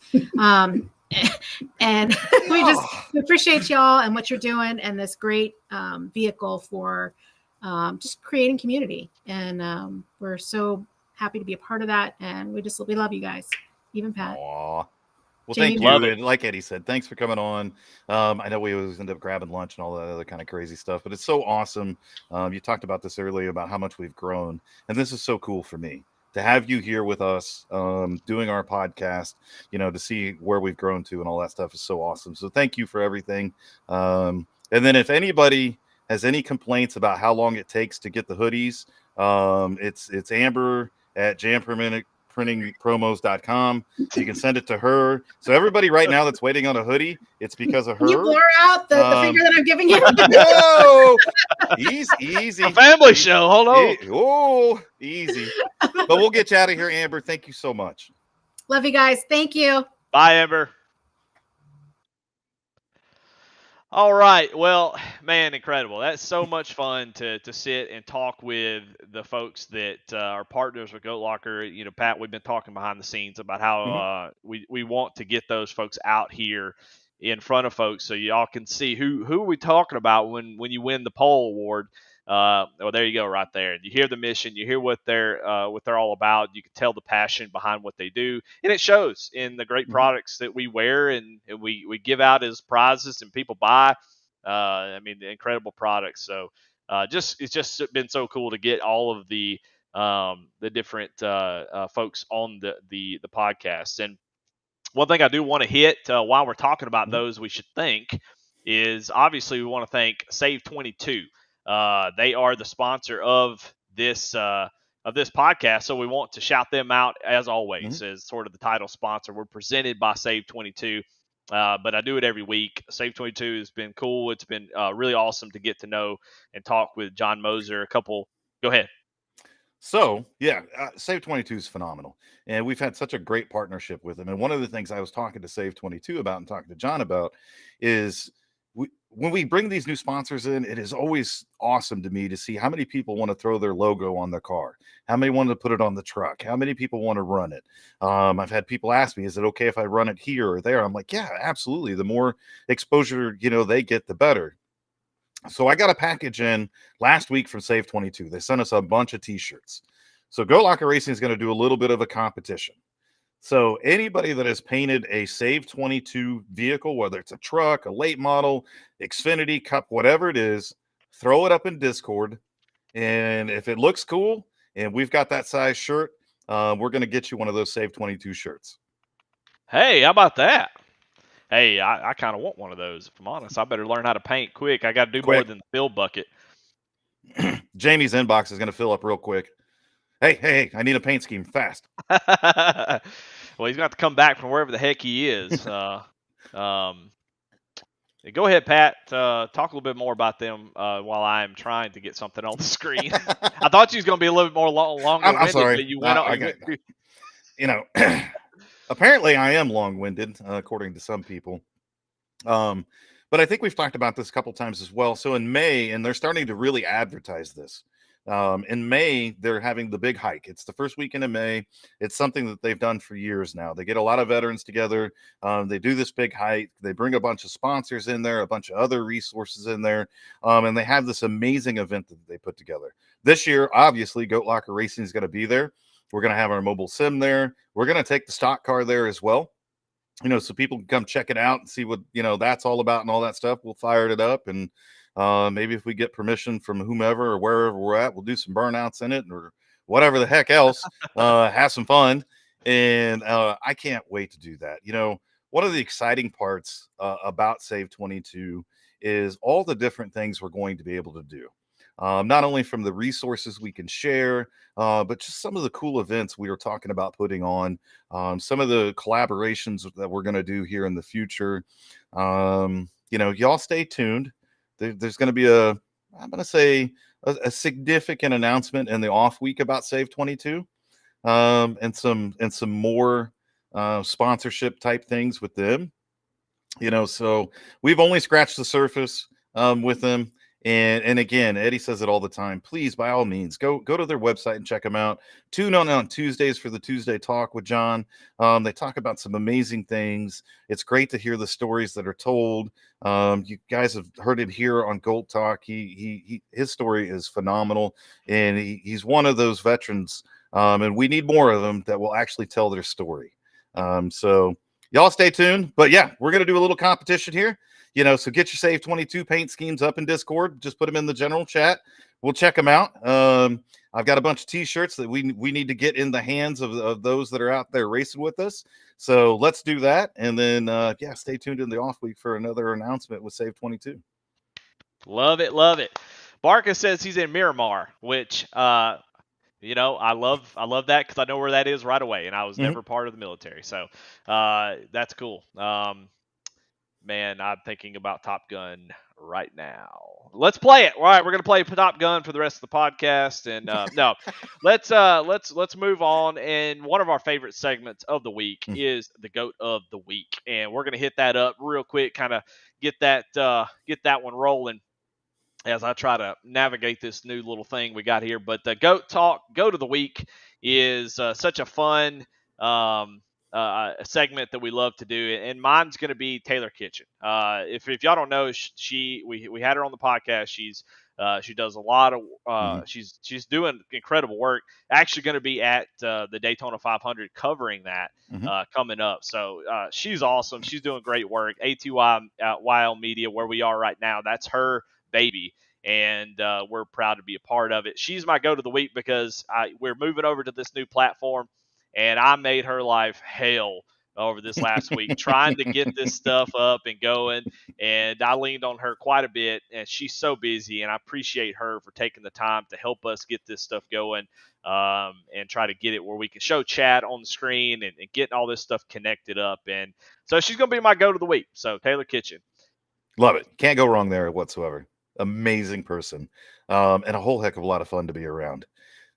And we appreciate y'all and what you're doing and this great vehicle for just creating community. And we're so happy to be a part of that. And we love you guys, even Pat. Aww. Well, Jamie, thank you. And like Eddie said, thanks for coming on. I know we always end up grabbing lunch and all that other kind of crazy stuff, but it's so awesome. You talked about this earlier about how much we've grown. And this is so cool for me to have you here with us doing our podcast, to see where we've grown to and all that stuff is so awesome. So thank you for everything. And then if anybody has any complaints about how long it takes to get the hoodies, it's Amber at jamprintingpromos.com. You can send it to her. So everybody right now that's waiting on a hoodie, it's because of her. Can you blur out the finger that I'm giving you? Whoa! Easy. A family show. Hold on. Oh, easy. But we'll get you out of here, Amber. Thank you so much. Love you guys. Thank you. Bye, Amber. All right. Well, man, incredible. That's so much fun to sit and talk with the folks that are partners with Goat Locker. Pat, we've been talking behind the scenes about how we want to get those folks out here in front of folks so y'all can see who are we talking about when you win the poll award. There you go, right there. You hear the mission, you hear what they're all about. You can tell the passion behind what they do, and it shows in the great products that we wear and we give out as prizes and people buy. The incredible products. So it's just been so cool to get all of the different folks on the podcast. And one thing I do want to hit while we're talking about those we should thank is obviously we want to thank SAVE22. They are the sponsor of this podcast, so we want to shout them out as always as sort of the title sponsor. We're presented by SAVE22, but I do it every week. SAVE22 has been cool. It's been really awesome to get to know and talk with John Moser. Go ahead. So, yeah, SAVE22 is phenomenal. And we've had such a great partnership with them. And one of the things I was talking to SAVE22 about and talking to John about is when we bring these new sponsors in, it is always awesome to me to see how many people want to throw their logo on their car, how many want to put it on the truck, how many people want to run it. I've had people ask me, is it okay if I run it here or there? I'm like, yeah, absolutely. The more exposure, they get, the better. So I got a package in last week from SAVE22. They sent us a bunch of t-shirts. So Goat Locker Racing is going to do a little bit of a competition. So anybody that has painted a SAVE22 vehicle, whether it's a truck, a late model, Xfinity, Cup, whatever it is, throw it up in Discord. And if it looks cool and we've got that size shirt, we're going to get you one of those SAVE22 shirts. Hey, how about that? Hey, I kind of want one of those, if I'm honest. I better learn how to paint quick. I got to do more than the fill bucket. Jamie's inbox is going to fill up real quick. Hey, I need a paint scheme fast. Well, he's got to come back from wherever the heck he is. Go ahead, Pat. Talk a little bit more about them while I'm trying to get something on the screen. I thought you was going to be a little bit more longer. I'm sorry. But you went apparently I am long-winded, according to some people. But I think we've talked about this a couple times as well. So in May, and they're starting to really advertise this. In May, they're having the big hike. It's the first weekend in May. It's something that they've done for years now. They get a lot of veterans together. They do this big hike. They bring a bunch of sponsors in there, a bunch of other resources in there. And they have this amazing event that they put together. This year, obviously, Goat Locker Racing is going to be there. We're going to have our mobile sim there. We're going to take the stock car there as well. So people can come check it out and see what, that's all about and all that stuff. We'll fire it up. And maybe if we get permission from whomever or wherever we're at, we'll do some burnouts in it or whatever the heck else, have some fun. And I can't wait to do that. one of the exciting parts about SAVE22 is all the different things we're going to be able to do. Not only from the resources we can share, but just some of the cool events we were talking about putting on, some of the collaborations that we're going to do here in the future. Y'all stay tuned. There's going to be I'm going to say a significant announcement in the off week about SAVE22, and some more sponsorship type things with them. So we've only scratched the surface with them. And again, Eddie says it all the time. Please, by all means, go to their website and check them out. Tune on Tuesdays for the Tuesday Talk with John. They talk about some amazing things. It's great to hear the stories that are told. You guys have heard it here on Gold Talk. His story is phenomenal, and he's one of those veterans. And we need more of them that will actually tell their story. So y'all stay tuned. But yeah, we're gonna do a little competition here. So get your SAVE22 paint schemes up in Discord. Just put them in the general chat. We'll check them out. I've got a bunch of T-shirts that we need to get in the hands of those that are out there racing with us. So let's do that. And then, stay tuned in the off week for another announcement with SAVE22. Love it, love it. Barca says he's in Miramar, which I love that because I know where that is right away, and I was never part of the military, so that's cool. Man, I'm thinking about Top Gun right now. Let's play it. All right, we're gonna play Top Gun for the rest of the podcast, and no, let's move on. And one of our favorite segments of the week is the GOAT of the Week, and we're gonna hit that up real quick, kind of get that one rolling as I try to navigate this new little thing we got here. But the GOAT of the Week is such a fun a segment that we love to do, and mine's going to be Taylor Kitchen. If y'all don't know, we had her on the podcast. She does a lot of she's doing incredible work. Actually, going to be at the Daytona 500 covering that coming up. So she's awesome. She's doing great work. ATYL Media, where we are right now, that's her baby. And we're proud to be a part of it. She's my GOAT of the Week because we're moving over to this new platform, and I made her life hell over this last week trying to get this stuff up and going. And I leaned on her quite a bit, and she's so busy, and I appreciate her for taking the time to help us get this stuff going and try to get it where we can show chat on the screen and getting all this stuff connected up. And so she's going to be my GOAT of the Week. So Taylor Kitchen. Love it. Can't go wrong there whatsoever. Amazing person, and a whole heck of a lot of fun to be around.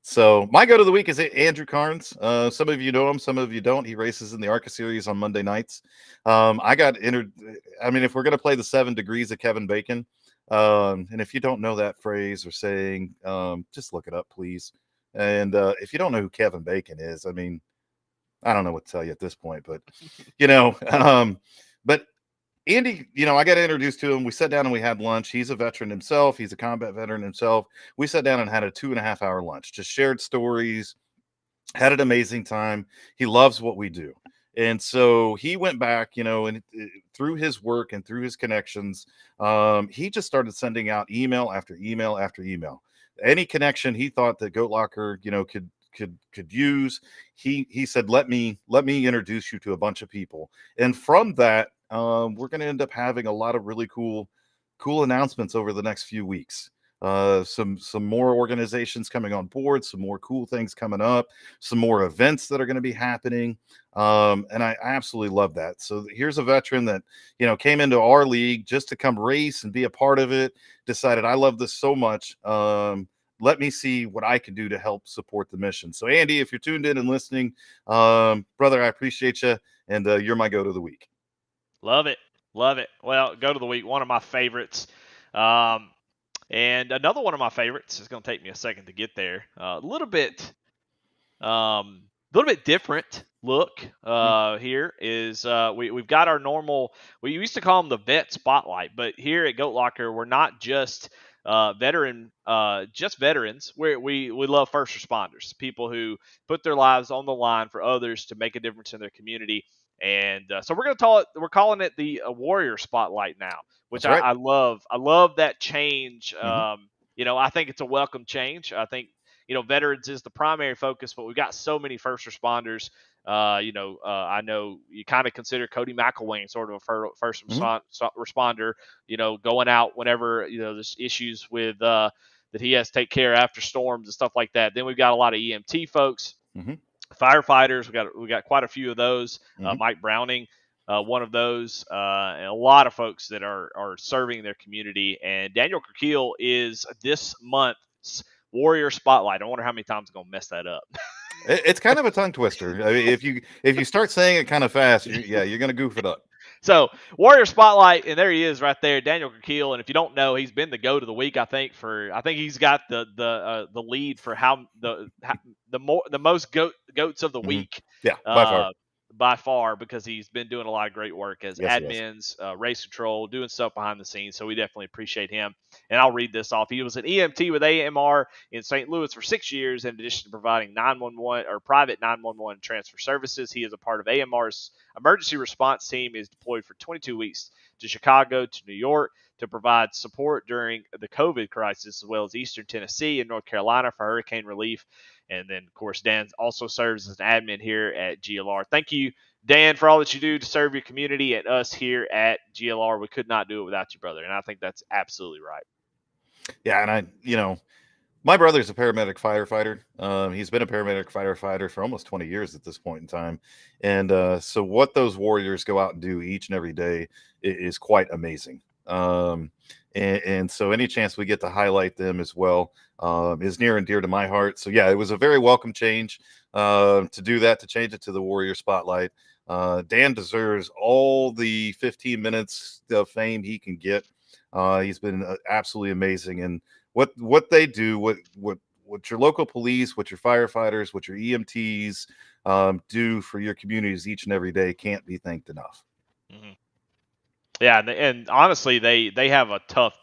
So my GOAT of the Week is Andrew Carnes. Some of you know him, some of you don't. He races in the ARCA series on Monday nights. I got entered. I mean, if we're going to play the 7 degrees of Kevin Bacon, and if you don't know that phrase or saying, just look it up, please. And if you don't know who Kevin Bacon is, I mean, I don't know what to tell you at this point, but but Andy, I got introduced to him. We sat down and we had lunch. He's a veteran himself. He's a combat veteran himself. We sat down and had a 2.5-hour lunch, just shared stories, had an amazing time. He loves what we do. And so he went back, and through his work and through his connections, he just started sending out email after email after email. Any connection he thought that Goat Locker, could use, he said, let me introduce you to a bunch of people. And from that, we're going to end up having a lot of really cool announcements over the next few weeks. Some more organizations coming on board, some more cool things coming up, some more events that are going to be happening. And I absolutely love that. So here's a veteran that, came into our league just to come race and be a part of it, decided I love this so much. Let me see what I can do to help support the mission. So Andy, if you're tuned in and listening, brother, I appreciate you. And you're my GOAT of the Week. Love it. Love it. Well, GOAT of the Week, one of my favorites. And another one of my favorites, is going to take me a second to get there. A little bit different look here is we've got our normal, we used to call them the vet spotlight, but here at Goat Locker, we're not just veterans. We love first responders, people who put their lives on the line for others to make a difference in their community. And so we're calling it the Warrior Spotlight now, which right. I love. I love that change. I think it's a welcome change. I think, veterans is the primary focus, but we've got so many first responders I know you kind of consider Cody McElwain sort of a first responder, going out whenever, there's issues with that he has to take care after storms and stuff like that. Then we've got a lot of EMT folks, firefighters. We got quite a few of those. Mike Browning, one of those, and a lot of folks that are serving their community. And Daniel Kerkeel is this month's Warrior Spotlight. I wonder how many times I'm gonna mess that up. It's kind of a tongue twister. I mean, if you start saying it kind of fast, you're gonna goof it up. So Warrior Spotlight, and there he is right there, Daniel Kerkeel. And if you don't know, he's been the GOAT of the week. I think he's got the lead for the most goats of the week. Yeah, by far. By far, because he's been doing a lot of great work as Yes, admins, race control, doing stuff behind the scenes. So we definitely appreciate him. And I'll read this off. He was an EMT with AMR in St. Louis for 6 years, in addition to providing 911 or private 911 transfer services. He is a part of AMR's emergency response team. He is deployed for 22 weeks to Chicago, to New York, to provide support during the COVID crisis, as well as Eastern Tennessee and North Carolina for hurricane relief. And then, of course, Dan also serves as an admin here at GLR. Thank you, Dan, for all that you do to serve your community and us here at GLR. We could not do it without you, brother. And I think that's absolutely right. Yeah, and my brother's a paramedic firefighter. He's been a paramedic firefighter for almost 20 years at this point in time. And so what those warriors go out and do each and every day is quite amazing. And so any chance we get to highlight them as well is near and dear to my heart. So yeah, it was a very welcome change to do that, to change it to the Warrior Spotlight. Dan deserves all the 15 minutes of fame he can get. He's been absolutely amazing. And what they do, what your local police, what your firefighters, what your EMTs do for your communities each and every day can't be thanked enough. Mm-hmm. Yeah, and honestly, they have a tough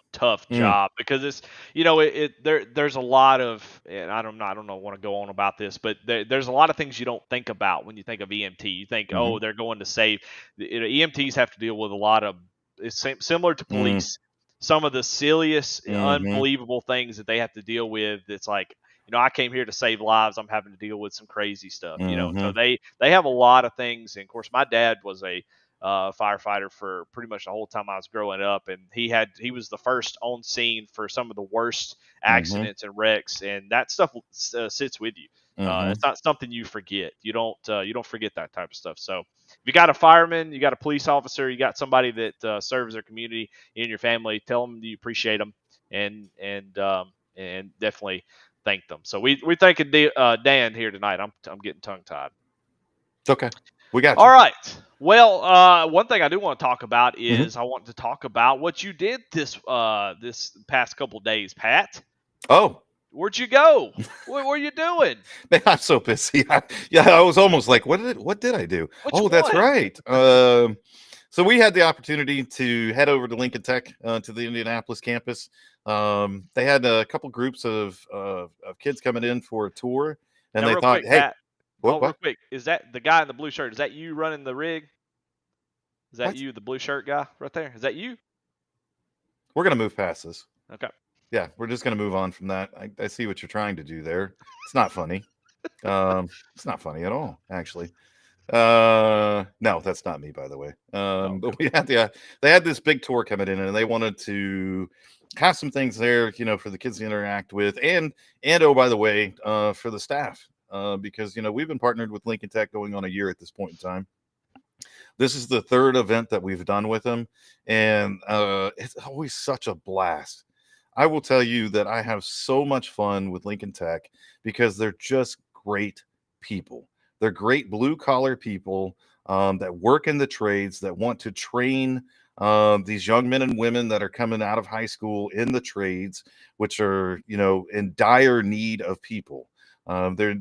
job, because it's there's a lot of, and I don't want to go on about this, but there's a lot of things you don't think about when you think of EMT. You think, oh, they're going to save. EMTs have to deal with a lot of, it's similar to police. Some of the silliest, unbelievable things that they have to deal with. It's like, I came here to save lives. I'm having to deal with some crazy stuff. So they have a lot of things. And of course, my dad was a firefighter for pretty much the whole time I was growing up, and he was the first on scene for some of the worst accidents and wrecks, and that stuff sits with you. It's not something you forget. You don't forget that type of stuff. So if you got a fireman, you got a police officer, you got somebody that serves their community in your family, tell them you appreciate them, and definitely thank them. So we thanking Dan here tonight. I'm getting tongue tied. Okay. We got you. All right. Well, one thing I do want to talk about is I want to talk about what you did this past couple days, Pat. Oh, where'd you go? What were you doing? Man, I'm so busy. I was almost like, what did I do? That's right. So we had the opportunity to head over to Lincoln Tech to the Indianapolis campus. They had a couple groups of kids coming in for a tour, and they thought, hey. Pat, real quick, is that the guy in the blue shirt? Is that you running the rig? Is that you, the blue shirt guy right there? Is that you? We're going to move past this. Okay. Yeah, we're just going to move on from that. I see what you're trying to do there. It's not funny. It's not funny at all, actually. No, that's not me, by the way. But we had they had this big tour coming in, and they wanted to have some things there, for the kids to interact with, and oh, by the way, for the staff. Because we've been partnered with Lincoln Tech going on a year at this point in time. This is the third event that we've done with them, and it's always such a blast. I will tell you that I have so much fun with Lincoln Tech because they're just great people. They're great blue collar people that work in the trades, that want to train these young men and women that are coming out of high school in the trades, which are in dire need of people. They're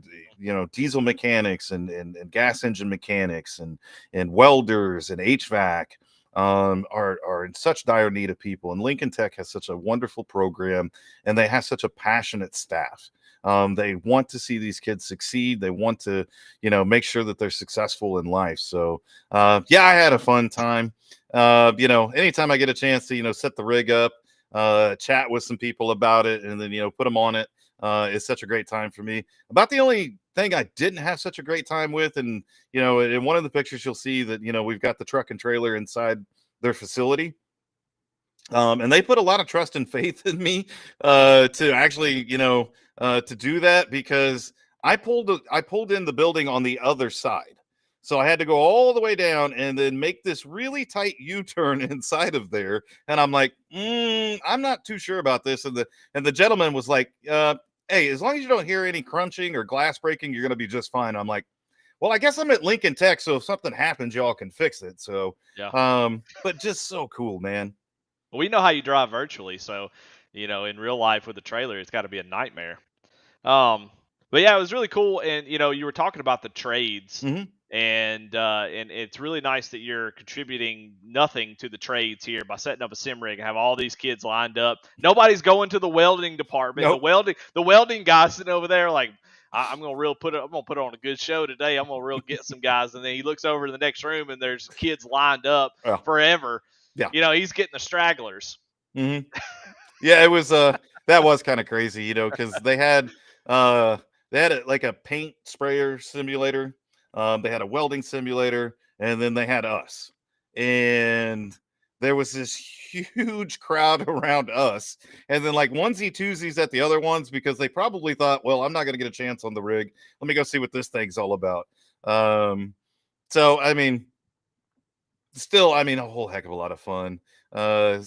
diesel mechanics and gas engine mechanics and welders and HVAC are in such dire need of people. And Lincoln Tech has such a wonderful program, and they have such a passionate staff. They want to see these kids succeed. They want to make sure that they're successful in life. So I had a fun time. Anytime I get a chance to set the rig up, chat with some people about it, and then put them on it. It's such a great time for me. About the only thing I didn't have such a great time with, and in one of the pictures you'll see that we've got the truck and trailer inside their facility. And they put a lot of trust and faith in me to actually, to do that, because I pulled in the building on the other side. So I had to go all the way down and then make this really tight U-turn inside of there. And I'm like, I'm not too sure about this. And the gentleman was like, hey, as long as you don't hear any crunching or glass breaking, you're going to be just fine. I'm like, well, I guess I'm at Lincoln Tech, so if something happens, y'all can fix it. So, but just so cool, man. Well, we know how you drive virtually, so in real life with the trailer, it's got to be a nightmare. But yeah, it was really cool, and you were talking about the trades, and it's really nice that you're contributing nothing to the trades here by setting up a sim rig and have all these kids lined up. Nobody's going to the welding department. Nope. The welding guy sitting over there like, I'm gonna put on a good show today. I'm gonna get some guys, and then he looks over to the next room and there's kids lined up forever. Yeah, he's getting the stragglers. Yeah, it was that was kind of crazy, because they had like a paint sprayer simulator, they had a welding simulator, and then they had us, and there was this huge crowd around us, and then like onesie twosies at the other ones, because they probably thought, well, I'm not going to get a chance on the rig. Let me go see what this thing's all about. So I mean, still, a whole heck of a lot of fun.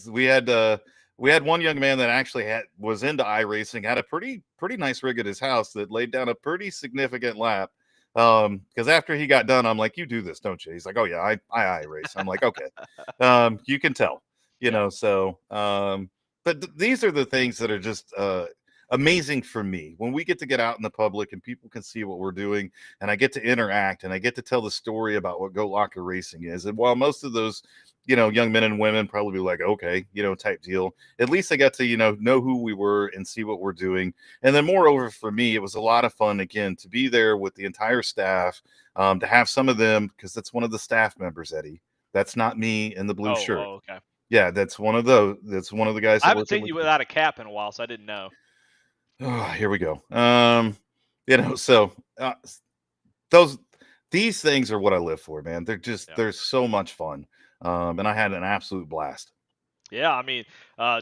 We had one young man that actually was into iRacing, had a pretty nice rig at his house that laid down a pretty significant lap. Because after he got done, I'm like, you do this, don't you? He's like, oh yeah, I iRace. I'm like, okay. You can tell, so but these are the things that are just amazing for me when we get to get out in the public and people can see what we're doing, and I get to interact and I get to tell the story about what Goat Locker Racing is. And while most of those young men and women probably be like, okay, type deal, at least I got to know who we were and see what we're doing. And then moreover, for me, it was a lot of fun again to be there with the entire staff, to have some of them, because that's one of the staff members, Eddie. That's not me in the blue shirt. Okay. Yeah, that's one of the guys. I haven't seen you without a cap in a while, so I didn't know. Oh, here we go. So these things are what I live for, man. They're so much fun. And I had an absolute blast. Yeah,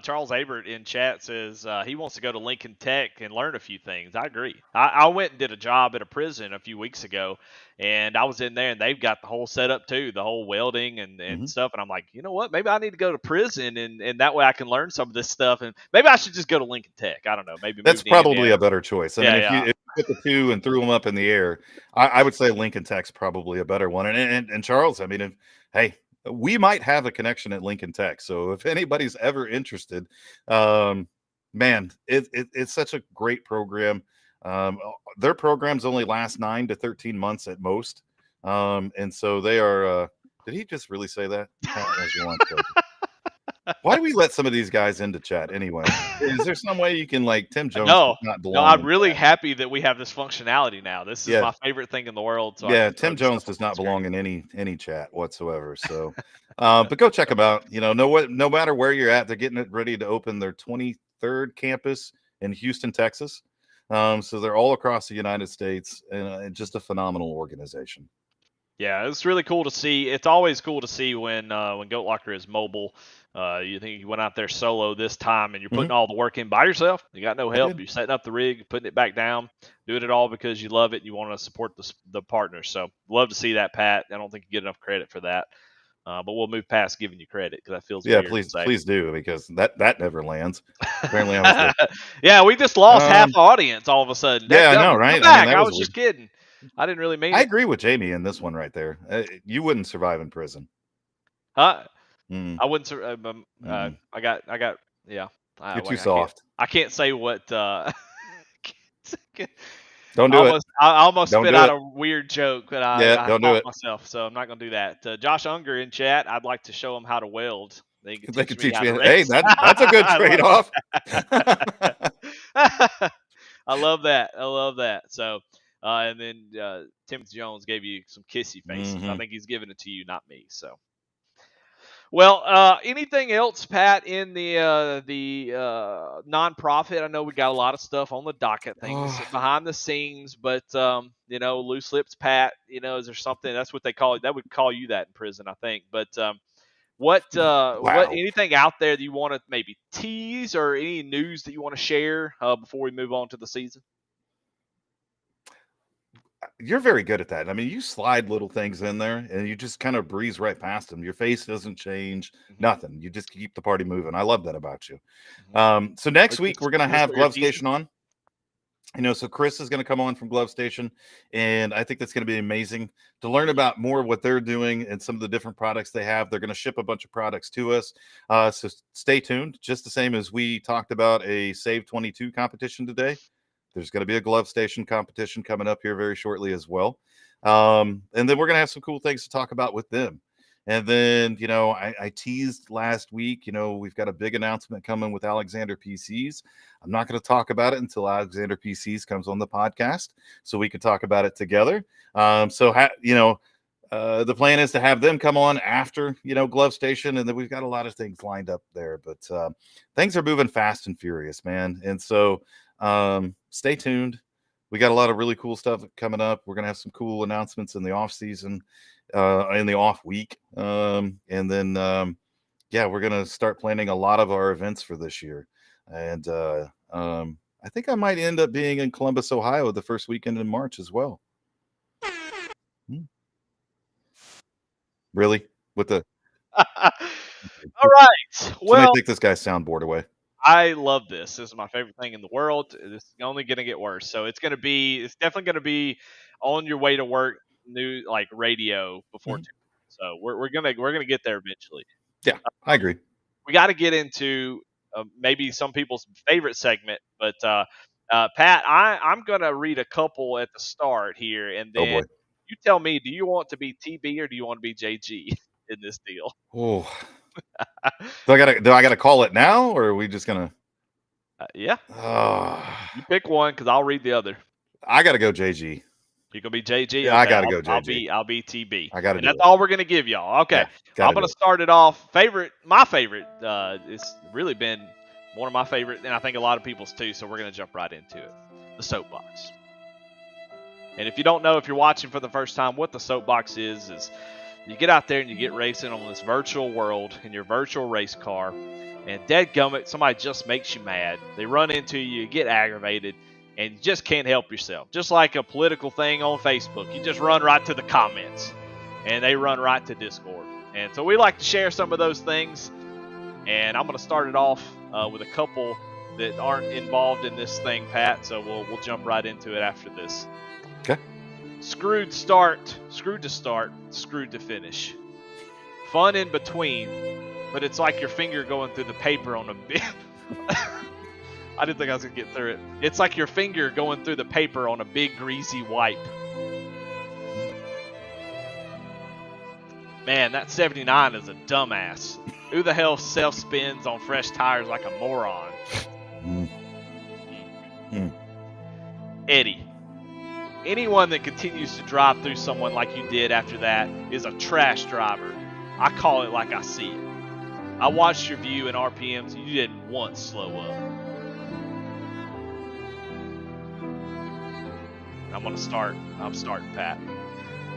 Charles Abert in chat says he wants to go to Lincoln Tech and learn a few things. I agree. I went and did a job at a prison a few weeks ago, and I was in there, and they've got the whole setup too, the whole welding and stuff. And I'm like, you know what? Maybe I need to go to prison, and that way I can learn some of this stuff. And maybe I should just go to Lincoln Tech. I don't know. Maybe that's probably a better choice. If you put the two and threw them up in the air, I would say Lincoln Tech's probably a better one. And Charles, hey, we might have a connection at Lincoln Tech. So if anybody's ever interested, man, it's such a great program. Their programs only last 9 to 13 months at most. And so they are, did he just really say that? Why do we let some of these guys into chat anyway? Is there some way you can, like, Tim Jones? No, I'm really happy that we have this functionality now. This is my favorite thing in the world. So Tim Jones does not belong in any chat whatsoever. So, but go check them out. No matter where you're at, they're getting it ready to open their 23rd campus in Houston, Texas. So they're all across the United States, and just a phenomenal organization. Yeah, it's really cool to see. It's always cool to see when Goat Locker is mobile. You think you went out there solo this time, and you're putting all the work in by yourself. You got no help. You're setting up the rig, putting it back down, doing it all because you love it and you want to support the partners. So love to see that, Pat. I don't think you get enough credit for that. But we'll move past giving you credit because that feels weird. Please do, because that never lands. Apparently, I was yeah, we just lost half the audience all of a sudden. Yeah, I know, right? I was just kidding. I didn't really mean it. I agree with Jamie in this one right there. You wouldn't survive in prison. Huh? I wouldn't survive. I got. Yeah. You're too soft. I can't say what. Don't do it. I almost spit out a weird joke, but I don't do it myself, so I'm not going to do that. Josh Unger in chat, I'd like to show him how to weld. They can teach me. Hey, that's a good trade-off. I love that. So, and then Timothy Jones gave you some kissy faces. I think he's giving it to you, not me. So, Well, anything else, Pat, in the nonprofit? I know we got a lot of stuff on the docket, things behind the scenes, but loose lips, Pat. Is there something? That's what they call it. That would call you that in prison, I think. But what Wow. anything out there that you want to maybe tease, or any news that you want to share before we move on to the season? You're very good at that. I mean, you slide little things in there and you just kind of breeze right past them. Your face doesn't change, nothing. You just keep the party moving. I love that about you. So next week we're going to have Glove Station on. So Chris is going to come on from Glove Station, and I think that's going to be amazing to learn about more of what they're doing and some of the different products they have. They're going to ship a bunch of products to us. So stay tuned. Just the same as we talked about a SAVE22 competition today, there's going to be a Glove Station competition coming up here very shortly as well. And then we're going to have some cool things to talk about with them. And then, I teased last week, we've got a big announcement coming with Alexander PCs. I'm not going to talk about it until Alexander PCs comes on the podcast so we can talk about it together. The plan is to have them come on after, Glove Station. And then we've got a lot of things lined up there. But things are moving fast and furious, man. And so stay tuned. We got a lot of really cool stuff coming up. We're going to have some cool announcements in the off season, in the off week. And then, we're going to start planning a lot of our events for this year. And I think I might end up being in Columbus, Ohio, the first weekend in March as well. Really? With the All right. Well, somebody take this guy's soundboard away. I love this. This is my favorite thing in the world. This is only going to get worse. So it's definitely going to be on your way to work, new like radio before. So we're gonna get there eventually. Yeah, I agree. We got to get into maybe some people's favorite segment, but Pat, I'm gonna read a couple at the start here, and then you tell me: do you want to be TB or do you want to be JG in this deal? Oh. Do I gotta call it now, or are we just gonna? Yeah. You pick one because I'll read the other. I gotta go JG. You're gonna be JG. Yeah, okay, I gotta go JG. I'll be TB. I gotta. And that's all we're gonna give y'all. Okay. Yeah, I'm gonna start it off. My favorite. It's really been one of my favorite, and I think a lot of people's too. So we're gonna jump right into it. The soapbox. And if you don't know, if you're watching for the first time, what the soapbox is you get out there and you get racing on this virtual world in your virtual race car, and dadgummit, somebody just makes you mad. They run into you, you get aggravated, and you just can't help yourself. Just like a political thing on Facebook, you just run right to the comments, and they run right to Discord. And so we like to share some of those things, and I'm going to start it off with a couple that aren't involved in this thing, Pat, so we'll jump right into it after this. Okay. Screwed to start, screwed to finish. Fun in between, but it's like your finger going through the paper on a big... I didn't think I was going to get through it. It's like your finger going through the paper on a big greasy wipe. Man, that 79 is a dumbass. Who the hell self-spins on fresh tires like a moron? Eddie. Anyone that continues to drive through someone like you did after that is a trash driver. I call it like I see it. I watched your view in RPMs and you didn't once slow up. I'm starting, Pat.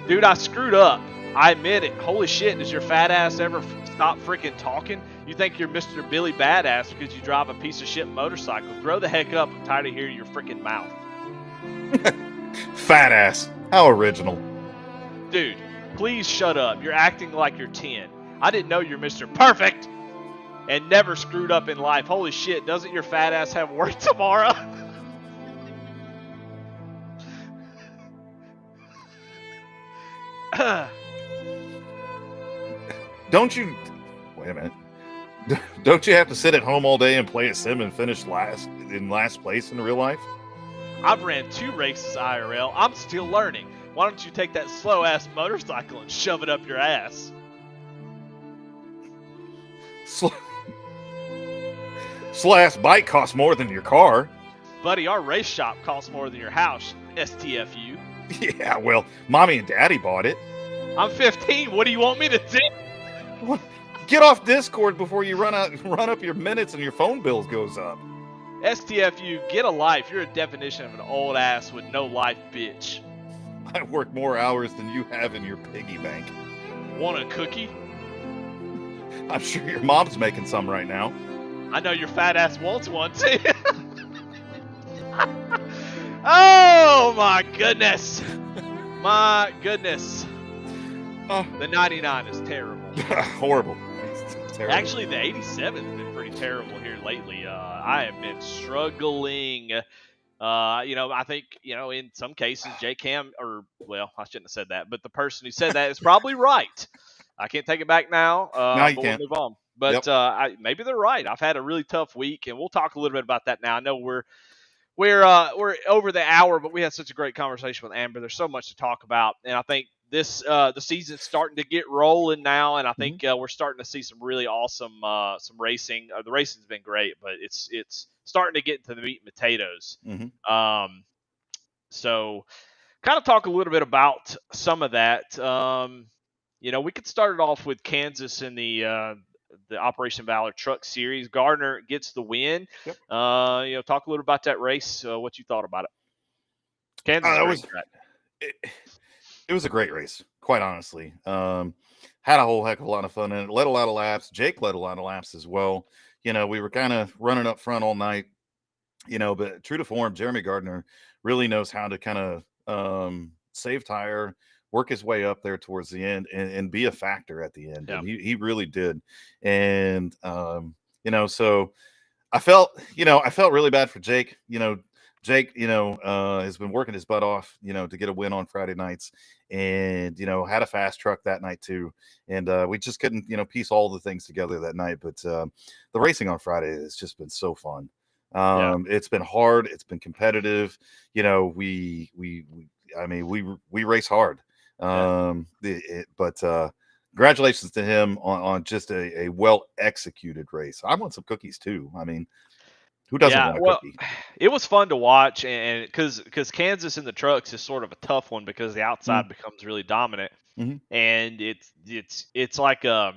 Dude, I screwed up. I admit it. Holy shit, does your fat ass ever stop freaking talking? You think you're Mr. Billy Badass because you drive a piece of shit motorcycle. Grow the heck up. I'm tired of hearing your freaking mouth. Fat ass. How original. Dude, please shut up. You're acting like you're 10. I didn't know you're Mr. Perfect and never screwed up in life. Holy shit, doesn't your fat ass have work tomorrow? Don't you... Wait a minute. Don't you have to sit at home all day and play a sim and finish in last place in real life? I've ran 2 races IRL. I'm still learning. Why don't you take that slow-ass motorcycle and shove it up your ass? Slow-ass bike costs more than your car. Buddy, our race shop costs more than your house, STFU. Yeah, well, Mommy and Daddy bought it. I'm 15. What do you want me to do? get off Discord before you run up your minutes and your phone bills goes up. STFU, get a life. You're a definition of an old ass with no life, bitch. I work more hours than you have in your piggy bank. Want a cookie? I'm sure your mom's making some right now. I know your fat ass wants one too. Oh my goodness. My goodness. The 99 is terrible. Horrible. It's terrible. Actually, the 87 has been pretty terrible here lately. I have been struggling. I think, in some cases, well, I shouldn't have said that, but the person who said that is probably right. I can't take it back now. No, you but can't. We'll move on. But Yep. maybe they're right. I've had a really tough week, and we'll talk a little bit about that now. I know we're over the hour, but we had such a great conversation with Amber. There's so much to talk about, and I think the season's starting to get rolling now, and I think we're starting to see some really awesome some racing. The racing's been great, but it's starting to get into the meat and potatoes. So kind of talk a little bit about some of that. We could start it off with Kansas in the Operation Valor Truck Series. Gardner gets the win. Yep. Talk a little about that race. What you thought about it? Kansas it was a great race, quite honestly. Had a whole heck of a lot of fun in it. Led a lot of laps. Jake led a lot of laps as well. We were kind of running up front all night. But true to form, Jeremy Gardner really knows how to kind of save tire, work his way up there towards the end, and be a factor at the end. Yeah. And he really did. And so I felt really bad for Jake. Jake, has been working his butt off, to get a win on Friday nights, and had a fast truck that night too. And we just couldn't, piece all the things together that night. But the racing on Friday has just been so fun. It's been hard. It's been competitive. We race hard. But congratulations to him on just a well executed race. I want some cookies too. I mean, who doesn't want a cookie? It was fun to watch, and because Kansas in the trucks is sort of a tough one because the outside becomes really dominant, and it's like a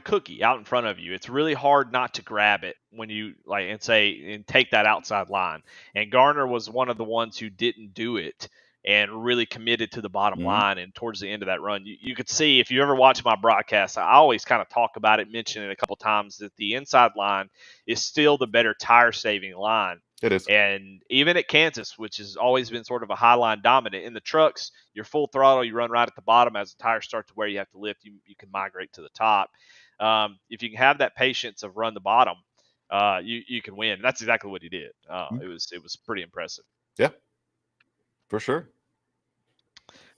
cookie out in front of you. It's really hard not to grab it when you and take that outside line. And Garner was one of the ones who didn't do it and really committed to the bottom line. And towards the end of that run, you could see, if you ever watch my broadcast, I always kind of talk about it, mention it a couple times, that the inside line is still the better tire saving line. It is. And even at Kansas, which has always been sort of a high line dominant, in the trucks, you're full throttle, you run right at the bottom. As the tires start to wear, you have to lift, you can migrate to the top. If you can have that patience of run the bottom, you can win. That's exactly what he did. It was pretty impressive. Yeah, for sure.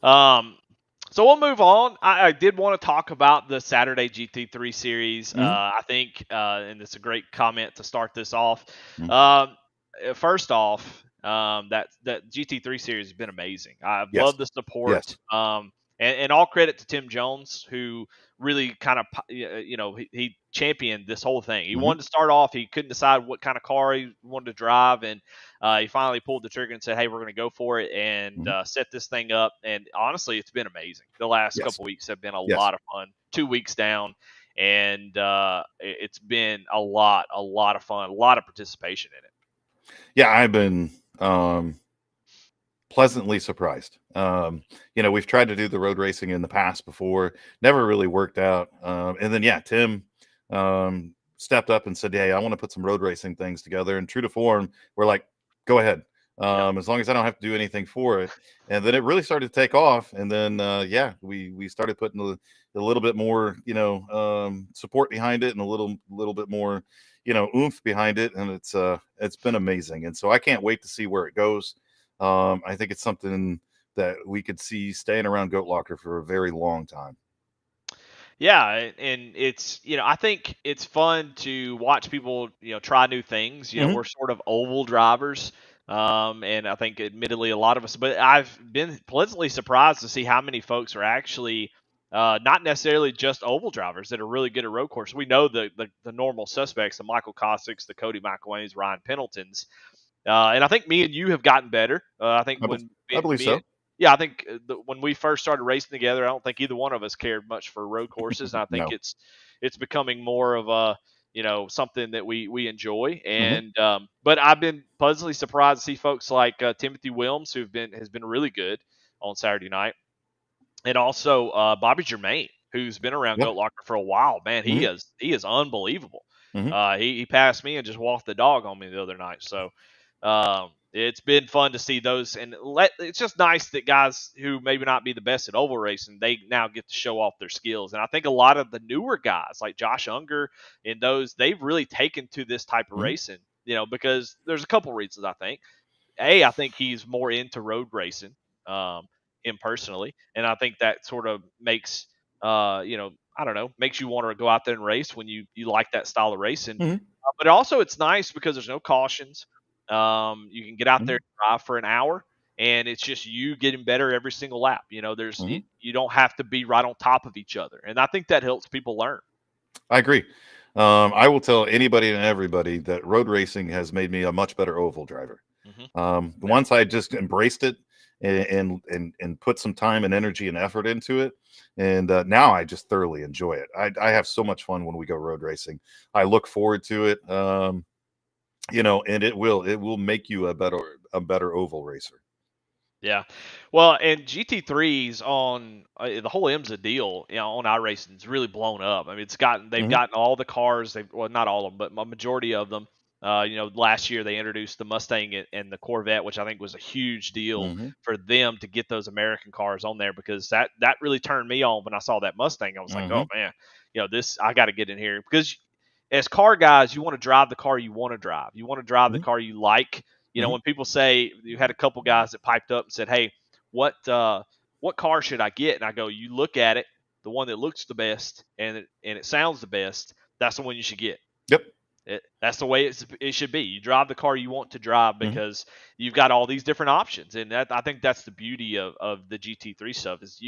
So we'll move on. I did want to talk about the Saturday GT3 series. I think, and it's a great comment to start this off. First off, that GT3 series has been amazing. I've loved the support. Yes. And all credit to Tim Jones, who really kind of, he championed this whole thing. He wanted to start off. He couldn't decide what kind of car he wanted to drive. And he finally pulled the trigger and said, hey, we're going to go for it, and set this thing up. And honestly, it's been amazing. The last couple weeks have been a lot of fun. 2 weeks down. And it's been a lot of fun, a lot of participation in it. Yeah, I've been pleasantly surprised. We've tried to do the road racing in the past before, never really worked out. And then, Tim stepped up and said, hey, I want to put some road racing things together. And true to form, we're like, go ahead. As long as I don't have to do anything for it. And then it really started to take off. And then, we started putting a little bit more, support behind it, and a little bit more, oomph behind it. And it's been amazing. And so I can't wait to see where it goes. I think it's something that we could see staying around Goat Locker for a very long time. Yeah, and it's, I think it's fun to watch people, try new things. We're sort of oval drivers, and I think admittedly a lot of us, but I've been pleasantly surprised to see how many folks are actually not necessarily just oval drivers that are really good at road course. We know the normal suspects, the Michael Costicks, the Cody McElwains, Ryan Pendletons. And I think me and you have gotten better. I think I believe so. yeah, I think when we first started racing together, I don't think either one of us cared much for road courses, and I think No. it's becoming more of a something that we enjoy. Mm-hmm. And but I've been pleasantly surprised to see folks like Timothy Wilms, has been really good on Saturday night, and also Bobby Germain, who's been around Yeah. Goat Locker for a while. Man, Mm-hmm. he is unbelievable. Mm-hmm. He passed me and just walked the dog on me the other night. So it's been fun to see those, and it's just nice that guys who maybe not be the best at oval racing, they now get to show off their skills. And I think a lot of the newer guys like Josh Unger and those, they've really taken to this type of Mm-hmm. racing, because there's a couple reasons. I think he's more into road racing, him personally, and I think that sort of makes, I don't know, makes you want to go out there and race when you like that style of racing. Mm-hmm. But also, it's nice because there's no cautions. You can get out Mm-hmm. there and drive for an hour, and it's just you getting better every single lap. Mm-hmm. You don't have to be right on top of each other, and I think that helps people learn. I agree. I will tell anybody and everybody that road racing has made me a much better oval driver. Mm-hmm. Once I just embraced it and put some time and energy and effort into it, and now I just thoroughly enjoy it. I have so much fun when we go road racing. I look forward to it. And it will make you a better oval racer. Yeah, well, and GT3s on the whole IMSA deal, on iRacing is really blown up. I mean, they've Mm-hmm. gotten all the cars. Well, not all of them, but a majority of them. Last year they introduced the Mustang and the Corvette, which I think was a huge deal Mm-hmm. for them to get those American cars on there, because that really turned me on when I saw that Mustang. I was like, Mm-hmm. oh man, this, I got to get in here, because as car guys, you want to drive the car you want to drive. You want to drive the Mm-hmm. car you like. Mm-hmm. When people say, you had a couple guys that piped up and said, "Hey, what car should I get?" And I go, you look at it, the one that looks the best and it sounds the best. That's the one you should get. Yep. That's the way it should be. You drive the car you want to drive, Mm-hmm. because you've got all these different options, and I think that's the beauty of the GT3 stuff, is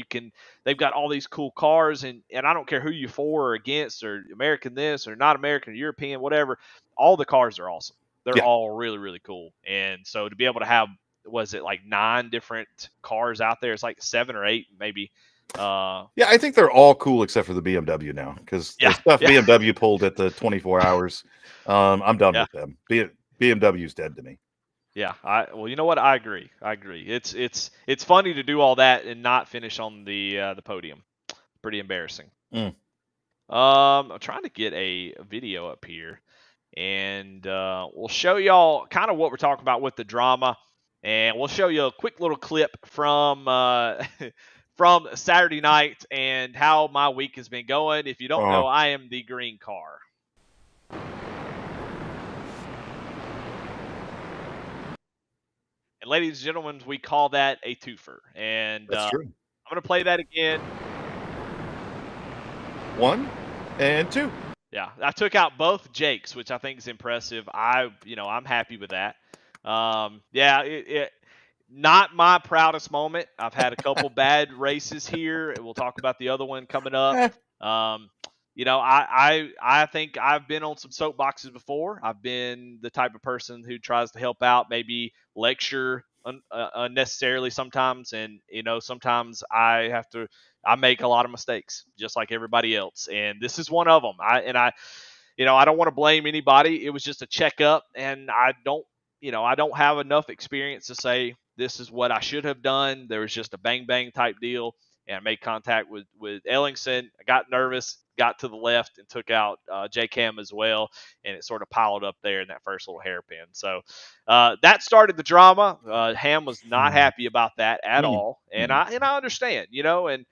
they've got all these cool cars, and I don't care who you're for or against, or American this or not American or European, whatever. All the cars are awesome. They're Yeah. all really, really cool. And so to be able to have, was it like 9 different cars out there? It's like 7 or 8 maybe. Yeah, I think they're all cool except for the BMW now, because the stuff BMW pulled at the 24 hours, I'm done with them. BMW's dead to me. Yeah, well, you know what? I agree. It's funny to do all that and not finish on the podium. Pretty embarrassing. I'm trying to get a video up here, and we'll show y'all kind of what we're talking about with the drama, and we'll show you a quick little clip from from Saturday night and how my week has been going. If you don't know, I am the green car. And ladies and gentlemen, we call that a twofer. And That's true. I'm going to play that again. 1 and 2. Yeah, I took out both Jakes, which I think is impressive. I'm happy with that. Not my proudest moment. I've had a couple bad races here. We'll talk about the other one coming up. I think I've been on some soapboxes before. I've been the type of person who tries to help out, maybe lecture unnecessarily sometimes, and sometimes I make a lot of mistakes, just like everybody else, and this is one of them. I don't want to blame anybody. It was just a checkup, and I don't have enough experience to say this is what I should have done. There was just a bang bang type deal, and I made contact with Ellingson. I got nervous, got to the left, and took out J-Cam as well, and it sort of piled up there in that first little hairpin. So that started the drama. Ham was not happy about that at all, and I understand, and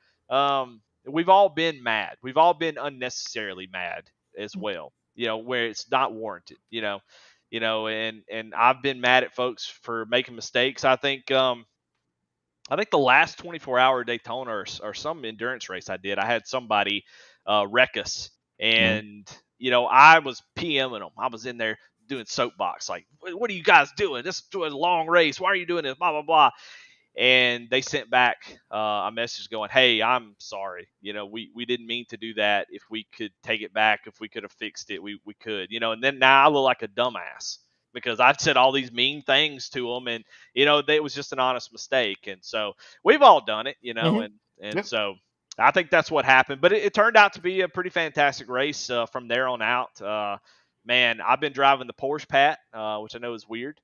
we've all been mad. We've all been unnecessarily mad as well, where it's not warranted, and I've been mad at folks for making mistakes. I think the last 24-hour Daytona or some endurance race I did, I had somebody wreck us, and I was PMing them. I was in there doing soapbox, like, what are you guys doing? This is a long race. Why are you doing this? Blah blah blah. And they sent back a message going, "Hey, I'm sorry. We didn't mean to do that. If we could take it back, if we could have fixed it, we could. And then now I look like a dumbass because I'd said all these mean things to them, and it was just an honest mistake. And so we've all done it, Mhm. and Yeah. so I think that's what happened. But it turned out to be a pretty fantastic race from there on out. Man, I've been driving the Porsche, Pat, which I know is weird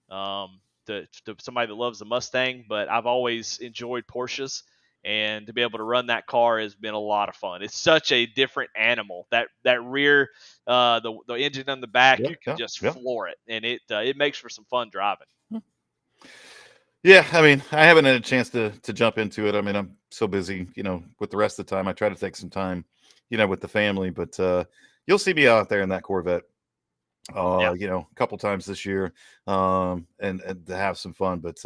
to somebody that loves the Mustang, but I've always enjoyed Porsches. And to be able to run that car has been a lot of fun. It's such a different animal. That rear, the engine on the back, Yeah, you can yeah, just yeah. floor it, and it makes for some fun driving. Yeah, I mean, I haven't had a chance to jump into it. I mean, I'm so busy, with the rest of the time. I try to take some time, with the family, but you'll see me out there in that Corvette, Yeah. a couple times this year, and to have some fun. But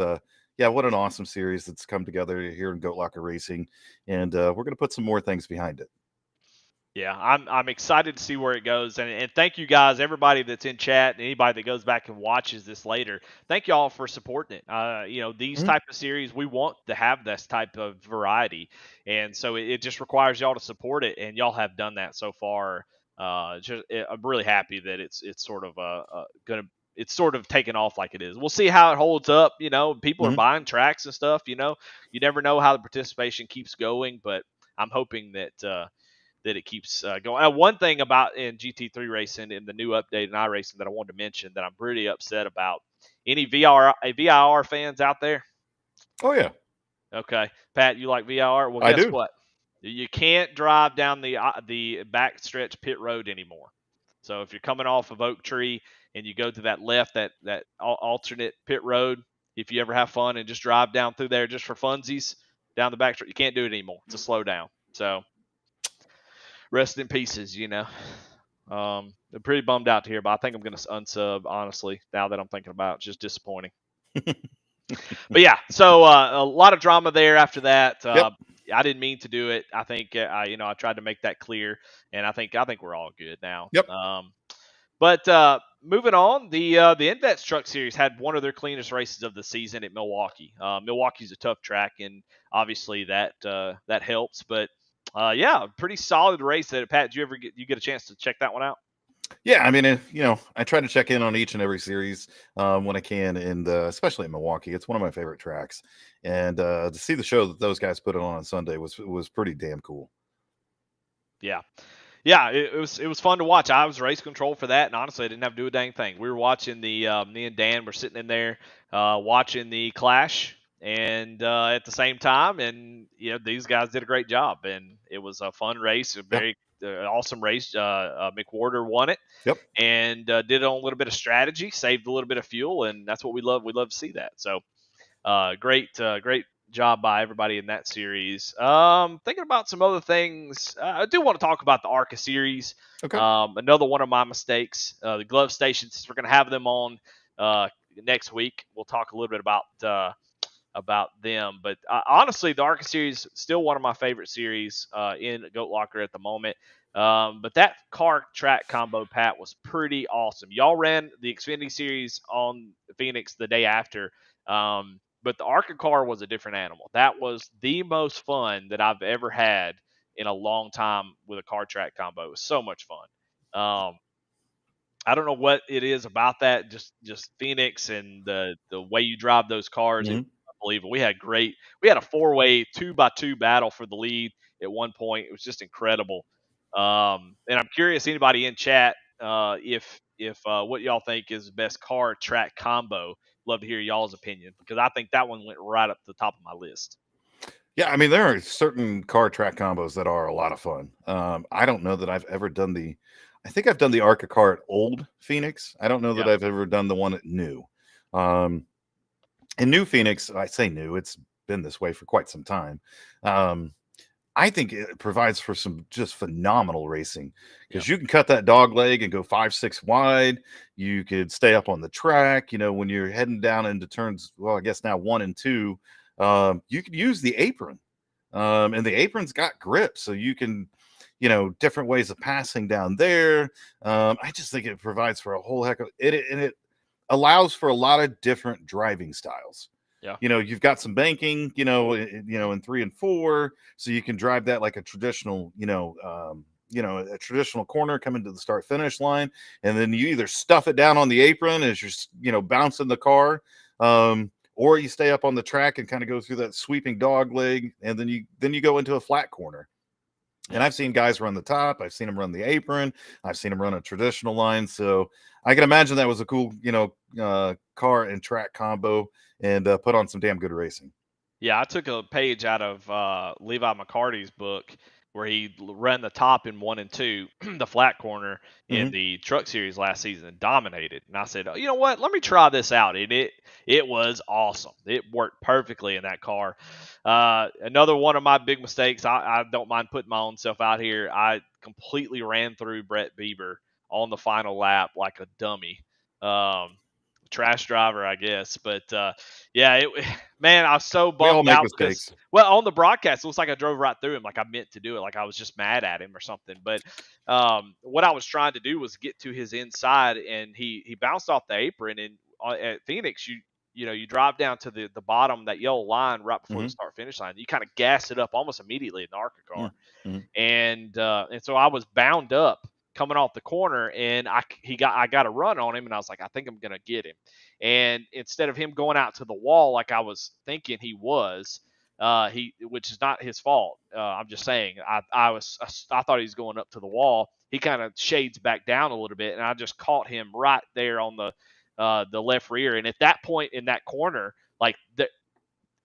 yeah, what an awesome series that's come together here in Goat Locker Racing, and we're gonna put some more things behind it. Yeah, I'm excited to see where it goes, and thank you guys, everybody that's in chat, and anybody that goes back and watches this later. Thank y'all for supporting it. These Mhm. type of series, we want to have this type of variety, and so it just requires y'all to support it, and y'all have done that so far. I'm really happy that it's sort of gonna it's sort of taken off like it is. We'll see how it holds up. People are Mhm. buying tracks and stuff. You never know how the participation keeps going, but I'm hoping that it keeps going. One thing about in GT3 racing in the new update in iRacing that I wanted to mention that I'm pretty upset about. Any VIR fans out there? Oh yeah, Okay, Pat, you like VIR? Well, I guess do. what? You can't drive down the backstretch pit road anymore. So if you're coming off of Oak Tree and you go to that left, that alternate pit road, if you ever have fun and just drive down through there just for funsies down the backstretch, you can't do it anymore. It's a slowdown. So rest in pieces. I'm pretty bummed out to hear, but I think I'm going to unsub, honestly, now that I'm thinking about it. It's just disappointing. But yeah, so a lot of drama there after that. Yep. I didn't mean to do it. I think I tried to make that clear, and I think we're all good now. Yep. But moving on, the NVETS Truck Series had one of their cleanest races of the season at Milwaukee. Milwaukee's a tough track, and obviously that helps. But yeah, pretty solid race. That Pat, did you get a chance to check that one out? Yeah, I mean, I try to check in on each and every series when I can, and especially in Milwaukee, it's one of my favorite tracks. And to see the show that those guys put on Sunday was pretty damn cool. Yeah. Yeah, it was fun to watch. I was race control for that, and honestly, I didn't have to do a dang thing. We were watching me and Dan were sitting in there watching the clash, and at the same time, and these guys did a great job, and it was a fun race, a Yeah. very awesome race. McWhorter won it, Yep. and did it on a little bit of strategy, saved a little bit of fuel, and that's what we love. We love to see that. So great job by everybody in that series. Thinking about some other things, I do want to talk about the ARCA series. Okay. Another one of my mistakes. The glove stations, we're going to have them on next week. We'll talk a little bit about them. But honestly, the ARCA series still one of my favorite series in Goat Locker at the moment. But that car track combo, Pat, was pretty awesome. Y'all ran the Xfinity series on Phoenix the day after. But the ARCA car was a different animal. That was the most fun that I've ever had in a long time with a car track combo. It was so much fun. I don't know what it is about that, just Phoenix and the way you drive those cars. It Mhm. was unbelievable. We had a 4-way 2x2 battle for the lead at one point. It was just incredible. And I'm curious, anybody in chat, if what y'all think is the best car track combo. Love to hear y'all's opinion, because I think that one went right up to the top of my list. Yeah, I mean, there are certain car track combos that are a lot of fun. I don't know that I've ever done I think I've done the ARCA car at Old Phoenix. I don't know that Yeah. I've ever done the one at New. In New Phoenix, I say new, it's been this way for quite some time. I think it provides for some just phenomenal racing, because you can cut that dog leg and go 5-6 wide. You could stay up on the track, when you're heading down into turns, well, I guess now 1 and 2. You could use the apron, and the apron's got grip, so you can, different ways of passing down there. I just think it provides for a whole heck of it, and it allows for a lot of different driving styles. Yeah. You've got some banking, in 3 and 4, so you can drive that like a traditional, a traditional corner coming to the start finish line, and then you either stuff it down on the apron as you're bouncing the car, or you stay up on the track and kind of go through that sweeping dog leg, and then you go into a flat corner. And I've seen guys run the top. I've seen them run the apron. I've seen them run a traditional line. So I can imagine that was a cool, car and track combo, and put on some damn good racing. Yeah, I took a page out of Levi McCarty's book where he ran the top in 1 and 2, the flat corner in the Truck Series last season, and dominated. And I said, you know what? Let me try this out. And it was awesome. It worked perfectly in that car. Another one of my big mistakes. I don't mind putting my own self out here. I completely ran through Brett Bieber on the final lap like a dummy. Trash driver, I guess. But yeah, man, I was so We all bummed make out mistakes. because, well, on the broadcast, it looks like I drove right through him, like I meant to do it, like I was just mad at him or something. But what I was trying to do was get to his inside, and he bounced off the apron. And at Phoenix, you drive down to the bottom, that yellow line right before the start finish line. You kind of gas it up almost immediately in the ARCA car, and so I was bound up coming off the corner, and I got a run on him, and I was like, I think I'm gonna get him. And instead of him going out to the wall like I was thinking he was, which is not his fault. I'm just saying, I thought he was going up to the wall. He kind of shades back down a little bit, and I just caught him right there on the left rear. And at that point in that corner, like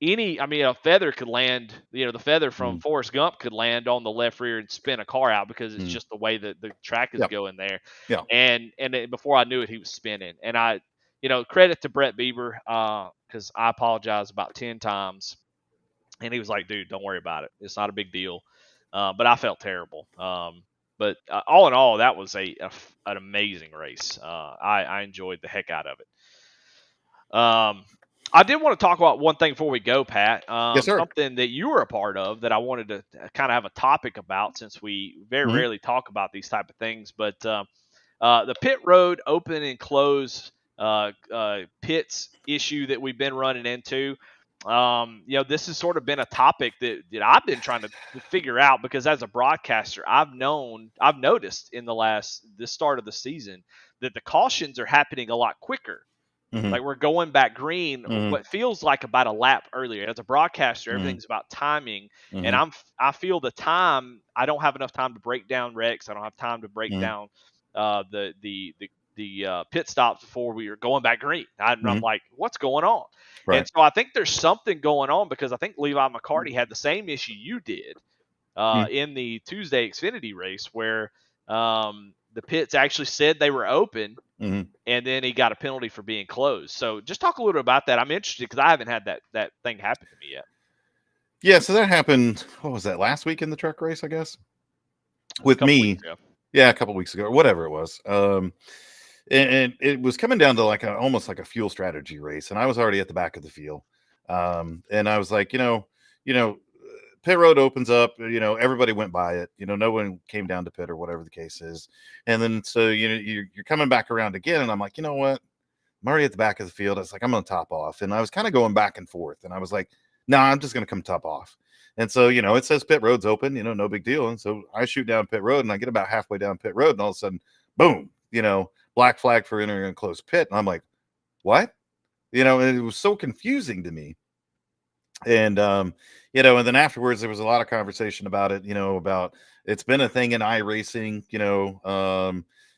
a feather could land, the feather from Forrest Gump could land on the left rear and spin a car out, because it's just the way that the track is going there. Yeah. And then before I knew it, he was spinning. And credit to Brett Bieber, because I apologized about 10 times. And he was like, dude, don't worry about it. It's not a big deal. But I felt terrible. But all in all, that was an amazing race. I enjoyed the heck out of it. I did want to talk about one thing before we go, Pat. Yes, sir. Something that you were a part of that I wanted to kind of have a topic about, since we very rarely talk about these type of things. But the pit road open and close pits issue that we've been running into. This has sort of been a topic that I've been trying to figure out, because as a broadcaster, I've noticed in the start of the season that the cautions are happening a lot quicker. Like we're going back green, what feels like about a lap earlier. As a broadcaster, everything's about timing, and I feel the time. I don't have enough time to break down wrecks. I don't have time to break down the pit stops before we are going back green. I'm like, what's going on? Right. And so I think there's something going on, because I think Levi McCarty had the same issue you did in the Tuesday Xfinity race, where the pits actually said they were open, and then he got a penalty for being closed. So just talk a little bit about that. I'm interested, because I haven't had that thing happen to me yet. Yeah, so that happened, what was that, last week in the truck race, I guess? With me. Yeah, a couple weeks ago, or whatever it was. And it was coming down to almost like a fuel strategy race, and I was already at the back of the field. And I was like, pit road opens up, everybody went by it, no one came down to pit or whatever the case is. And then, so, you're coming back around again. And I'm like, you know what? I'm already at the back of the field. I was like, I'm going to top off. And I was kind of going back and forth. And I was like, no, I'm just going to come top off. And so, it says pit road's open, no big deal. And so I shoot down pit road, and I get about halfway down pit road, and all of a sudden, boom, black flag for entering a closed pit. And I'm like, what? And it was so confusing to me. And, and then afterwards, there was a lot of conversation about it, about it's been a thing in iRacing,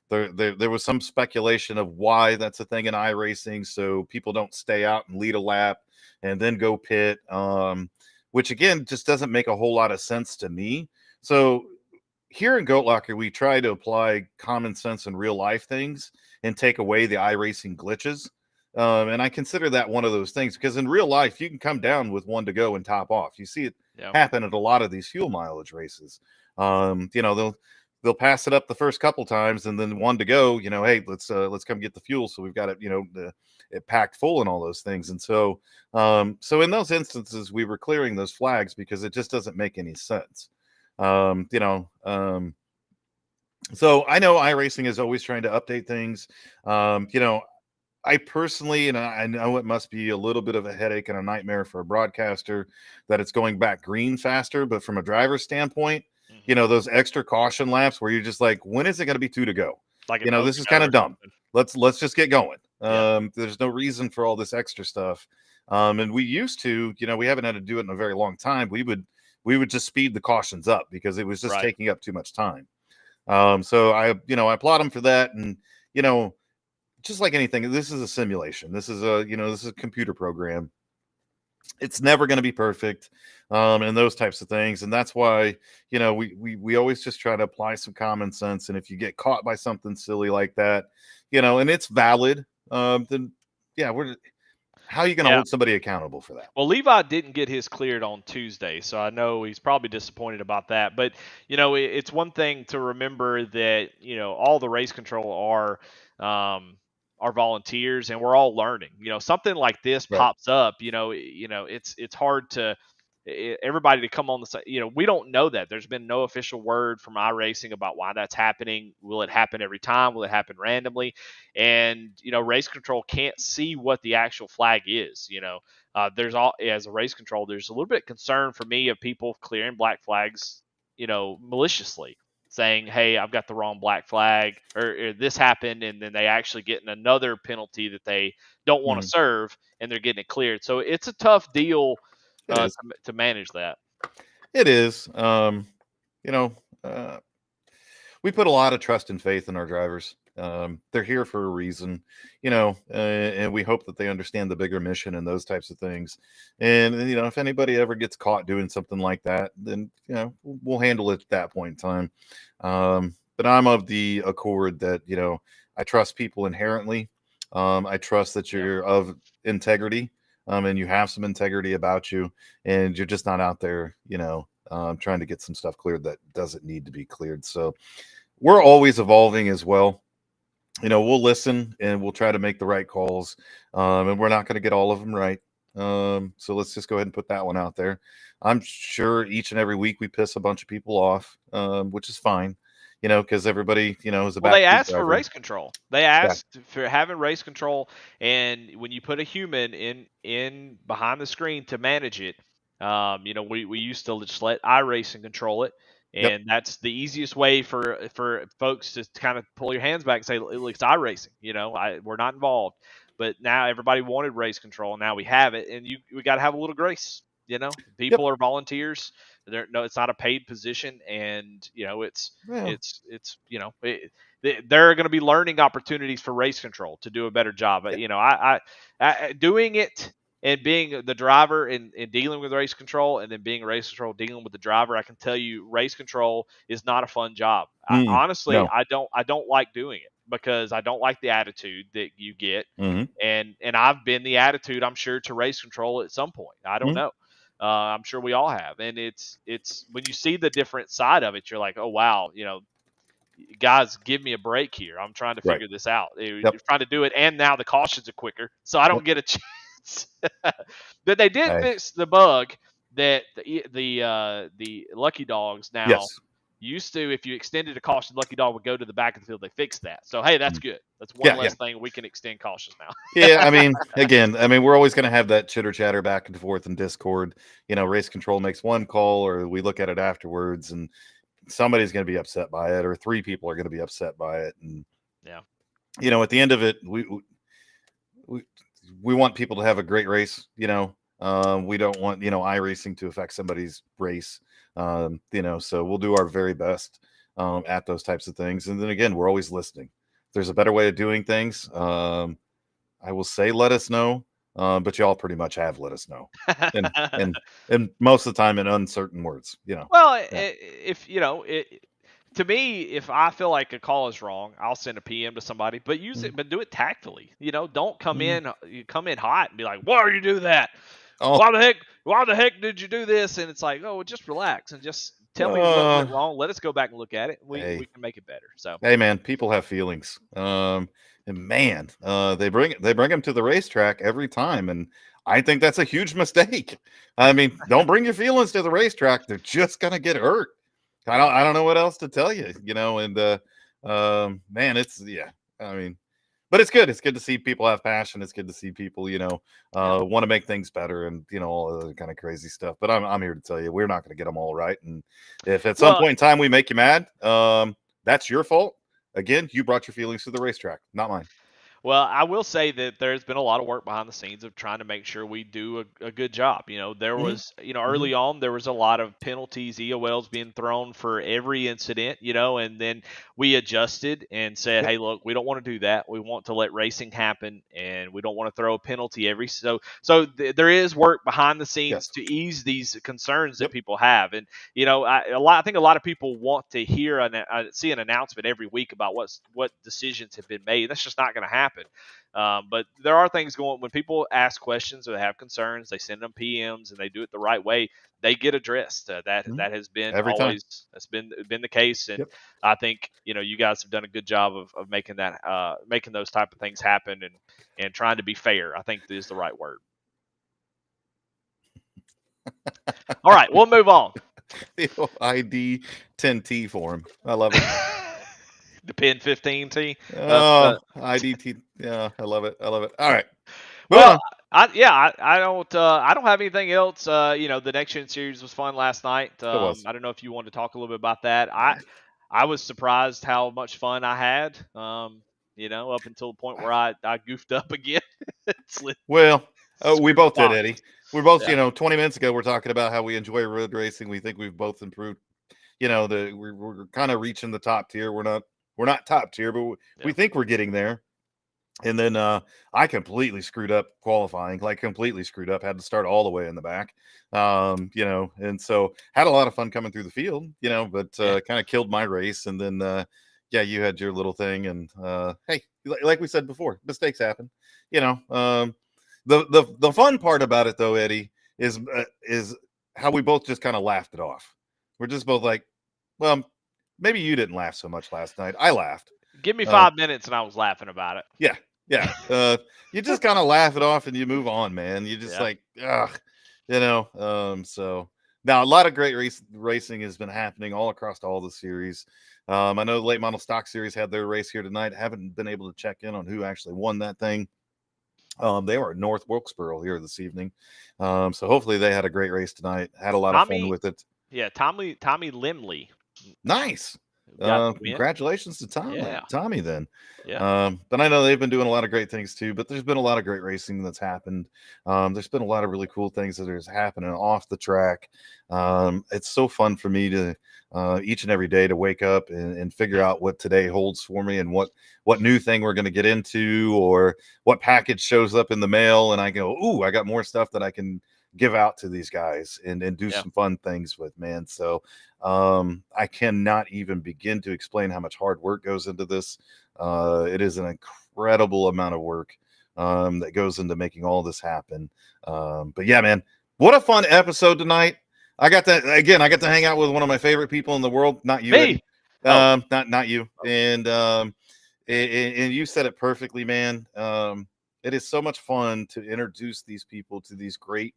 there was some speculation of why that's a thing in iRacing, so people don't stay out and lead a lap and then go pit, which again, just doesn't make a whole lot of sense to me. So here in Goat Locker, we try to apply common sense and real life things and take away the iRacing glitches. And I consider that one of those things, because in real life, you can come down with one to go and top off. You see it happen at a lot of these fuel mileage races. They'll pass it up the first couple times, and then one to go, hey, let's come get the fuel. So we've got it, it packed full and all those things. And so, so in those instances, we were clearing those flags because it just doesn't make any sense. So I know iRacing is always trying to update things. I personally, and I know it must be a little bit of a headache and a nightmare for a broadcaster that it's going back green faster, but from a driver's standpoint, you know, those extra caution laps where you're just like, when is it going to be 2 to go? Like You know, this is kind of dumb. Let's just get going. Yeah. There's no reason for all this extra stuff. And we used to, you know, we haven't had to do it in a very long time. We would just speed the cautions up because it was just taking up too much time. So I applaud them for that. And, you know, just like anything, this is a simulation. This is a computer program. It's never going to be perfect, and those types of things. And that's why, you know, we always just try to apply some common sense. And if you get caught by something silly like that, you know, and it's valid, then yeah, how are you going to hold somebody accountable for that? Well, Levi didn't get his cleared on Tuesday, so I know he's probably disappointed about that. But, you know, it's one thing to remember that, you know, all the race control are volunteers, and we're all learning. You know, something like this pops up, you know, it's hard to everybody to come on the side. You know, we don't know that. There's been no official word from iRacing about why that's happening. Will it happen every time? Will it happen randomly? And, you know, race control can't see what the actual flag is. You know, as a race control, there's a little bit of concern for me of people clearing black flags, you know, maliciously, saying, hey, I've got the wrong black flag, or this happened, and then they actually getting another penalty that they don't want to serve, and they're getting it cleared. So it's a tough deal to manage that. It is. You know, we put a lot of trust and faith in our drivers. They're here for a reason, you know, and we hope that they understand the bigger mission and those types of things. And, you know, if anybody ever gets caught doing something like that, then, you know, we'll handle it at that point in time. But I'm of the accord that, you know, I trust people inherently. I trust that you're of integrity, and you have some integrity about you, and you're just not out there, you know, trying to get some stuff cleared that doesn't need to be cleared. So we're always evolving as well. You know, we'll listen and we'll try to make the right calls, and we're not going to get all of them right. So let's just go ahead and put that one out there. I'm sure each and every week we piss a bunch of people off, which is fine, you know, because everybody, you know, is about. Well, they asked for race control. They asked for having race control, and when you put a human in behind the screen to manage it, you know, we used to just let iRacing control it. And that's the easiest way for folks to kind of pull your hands back and say, look, it's iRacing, you know, we're not involved. But now everybody wanted race control, and now we have it, and we got to have a little grace. You know, people are volunteers. It's not a paid position, and you know, it's you know, there are going to be learning opportunities for race control to do a better job. You know, I doing it. And being the driver and dealing with race control, and then being race control dealing with the driver, I can tell you race control is not a fun job. Honestly, I don't like doing it because I don't like the attitude that you get. And I've been the attitude, I'm sure, to race control at some point. I don't know. I'm sure we all have. And it's when you see the different side of it, you're like, oh, wow, you know, guys, give me a break here. I'm trying to figure this out. You're trying to do it, and now the cautions are quicker, so I don't get a chance. But they did fix the bug that the Lucky Dogs now used to. If you extended a caution, Lucky Dog would go to the back of the field. They fixed that, so hey, that's good. That's one less thing we can extend cautions now. I mean, again, we're always going to have that chitter chatter back and forth in Discord. You know, race control makes one call, or we look at it afterwards, and somebody's going to be upset by it, or 3 people are going to be upset by it, and you know, at the end of it, we want people to have a great race, you know. We don't want, you know, iRacing to affect somebody's race, you know, so we'll do our very best at those types of things. And then again, we're always listening. If there's a better way of doing things, I will say, let us know, but y'all pretty much have let us know. And most of the time in uncertain words, you know. Well, if, you know, to me, if I feel like a call is wrong, I'll send a PM to somebody, but use it, but do it tactfully. You know, don't come in hot and be like, why are you do that? Why the heck did you do this? And it's like, oh, well, just relax and just tell me what went wrong. Let us go back and look at it. We can make it better. So, hey man, people have feelings. And man, they bring them to the racetrack every time. And I think that's a huge mistake. I mean, don't bring your feelings to the racetrack. They're just going to get hurt. I don't know what else to tell you, you know, and man, it's I mean, but it's good. It's good to see people have passion. It's good to see people, want to make things better and, all other kind of crazy stuff. But I'm here to tell you, we're not going to get them all right. And if at some point in time we make you mad, that's your fault. Again, you brought your feelings to the racetrack, not mine. Well, I will say that there's been a lot of work behind the scenes of trying to make sure we do a good job. There was, early on, there was a lot of penalties, EOLs being thrown for every incident, and then we adjusted and said, hey, look, we don't want to do that. We want to let racing happen, and we don't want to throw a penalty there is work behind the scenes to ease these concerns that people have. And, I think a lot of people want to hear see an announcement every week about what decisions have been made. That's just not going to happen. But there are things going when people ask questions or have concerns, they send them PMs and they do it the right way. They get addressed. That has been that's been the case. And I think, you guys have done a good job of making making those type of things happen and trying to be fair. I think is the right word. All right, we'll move on. The ID 10T form. I love it. The pin 15T. IDT. Yeah, I love it. All right. Well, I don't have anything else. The Next Gen series was fun last night. I don't know if you want to talk a little bit about that. I was surprised how much fun I had. Up until the point where I goofed up again. We both did, Eddie. We're both, 20 minutes ago, we're talking about how we enjoy road racing. We think we've both improved. We're kind of reaching the top tier. We're not top tier, but we think we're getting there. And then I completely screwed up qualifying, completely screwed up, had to start all the way in the back, and so had a lot of fun coming through the field, but kind of killed my race. And then, you had your little thing. And hey, like we said before, mistakes happen, the fun part about it, though, Eddie, is how we both just kind of laughed it off. We're just both like, well, maybe you didn't laugh so much last night. I laughed. Give me 5 minutes and I was laughing about it. Yeah. You just kind of laugh it off and you move on, man. You just so now a lot of great racing has been happening all across all the series. I know the late model stock series had their race here tonight. Haven't been able to check in on who actually won that thing. They were at North Wilkesboro here this evening. So hopefully they had a great race tonight. Had a lot of fun with it. Yeah, Tommy Limley. Nice. Congratulations to Tommy then. But I know they've been doing a lot of great things too, but there's been a lot of great racing that's happened. There's been a lot of really cool things that is happening off the track. It's so fun for me to each and every day to wake up and figure out what today holds for me and what new thing we're going to get into or what package shows up in the mail. And I go, ooh, I got more stuff that I can give out to these guys and do some fun things with, man. So I cannot even begin to explain how much hard work goes into this. It is an incredible amount of work that goes into making all this happen. But yeah, man, what a fun episode tonight. I got to hang out with one of my favorite people in the world. Not you, me. Not you. And you said it perfectly, man. It is so much fun to introduce these people to these great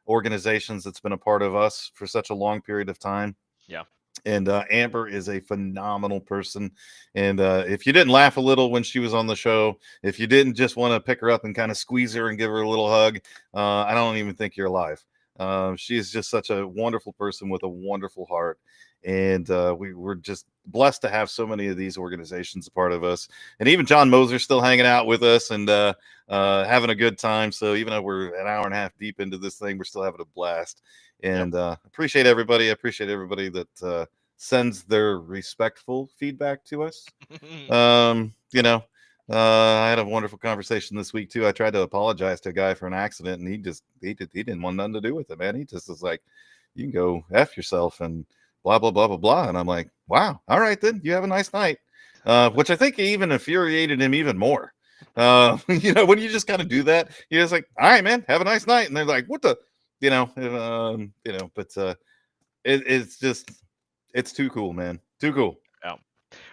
organizations that's been a part of us for such a long period of time. Yeah. And Amber is a phenomenal person. And if you didn't laugh a little when she was on the show, if you didn't just want to pick her up and kind of squeeze her and give her a little hug, I don't even think you're alive. She is just such a wonderful person with a wonderful heart. And we're just blessed to have so many of these organizations a part of us. And even John Moser still hanging out with us and having a good time. So even though we're an hour and a half deep into this thing, we're still having a blast. And appreciate everybody. I appreciate everybody that sends their respectful feedback to us. I had a wonderful conversation this week too. I tried to apologize to a guy for an accident, and he didn't want nothing to do with it, man. He just was like, "You can go F yourself," and blah blah blah blah blah. And I'm like, "Wow, all right then. You have a nice night," which I think even infuriated him even more. When you just kind of do that, you're just like, "All right, man, have a nice night," and they're like, "What the." But it's too cool, man. Too cool. Yeah.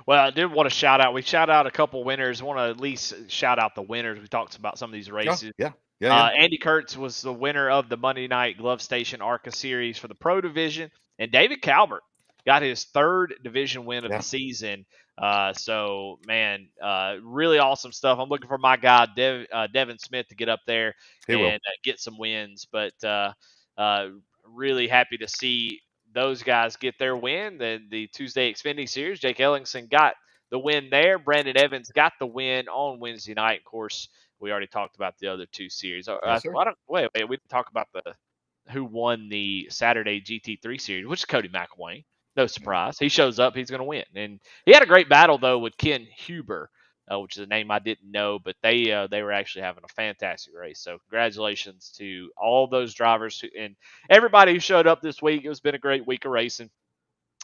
Well, I did want to shout out. We shout out a couple winners. Want to at least shout out the winners. We talked about some of these races. Yeah. Andy Kurtz was the winner of the Monday Night Glove Station ARCA Series for the Pro Division, and David Calvert got his 3rd division win of Yeah. the season. So man, really awesome stuff. I'm looking for my guy Devin Smith to get up there He will. and get some wins. But really happy to see those guys get their win. The Tuesday Xfinity Series, Jake Ellingson got the win there. Brandon Evans got the win on Wednesday night. Of course, we already talked about the other 2 series. Yes, sir. Wait, we didn't talk about who won the Saturday GT3 series, which is Cody McElwain. No surprise. He shows up, he's going to win. And he had a great battle, though, with Ken Huber, which is a name I didn't know, but they were actually having a fantastic race. So congratulations to all those drivers and everybody who showed up this week. It's been a great week of racing.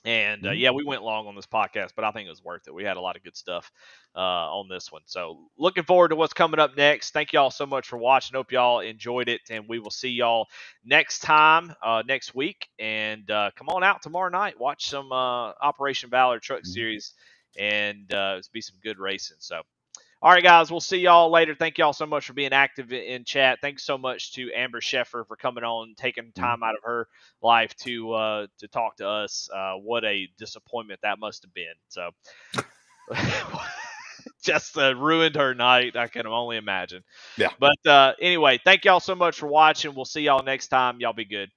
And yeah, we went long on this podcast, but I think it was worth it. We had a lot of good stuff on this one. So looking forward to what's coming up next. Thank y'all so much for watching. Hope y'all enjoyed it, and we will see y'all next time, next week. And come on out tomorrow night. Watch some Operation Valor Truck Series, and be some good racing. So. All right, guys, we'll see y'all later. Thank y'all so much for being active in chat. Thanks so much to Amber Sheffer for coming on, taking time out of her life to talk to us. What a disappointment that must have been. So just ruined her night. I can only imagine. Yeah. But anyway, thank y'all so much for watching. We'll see y'all next time. Y'all be good.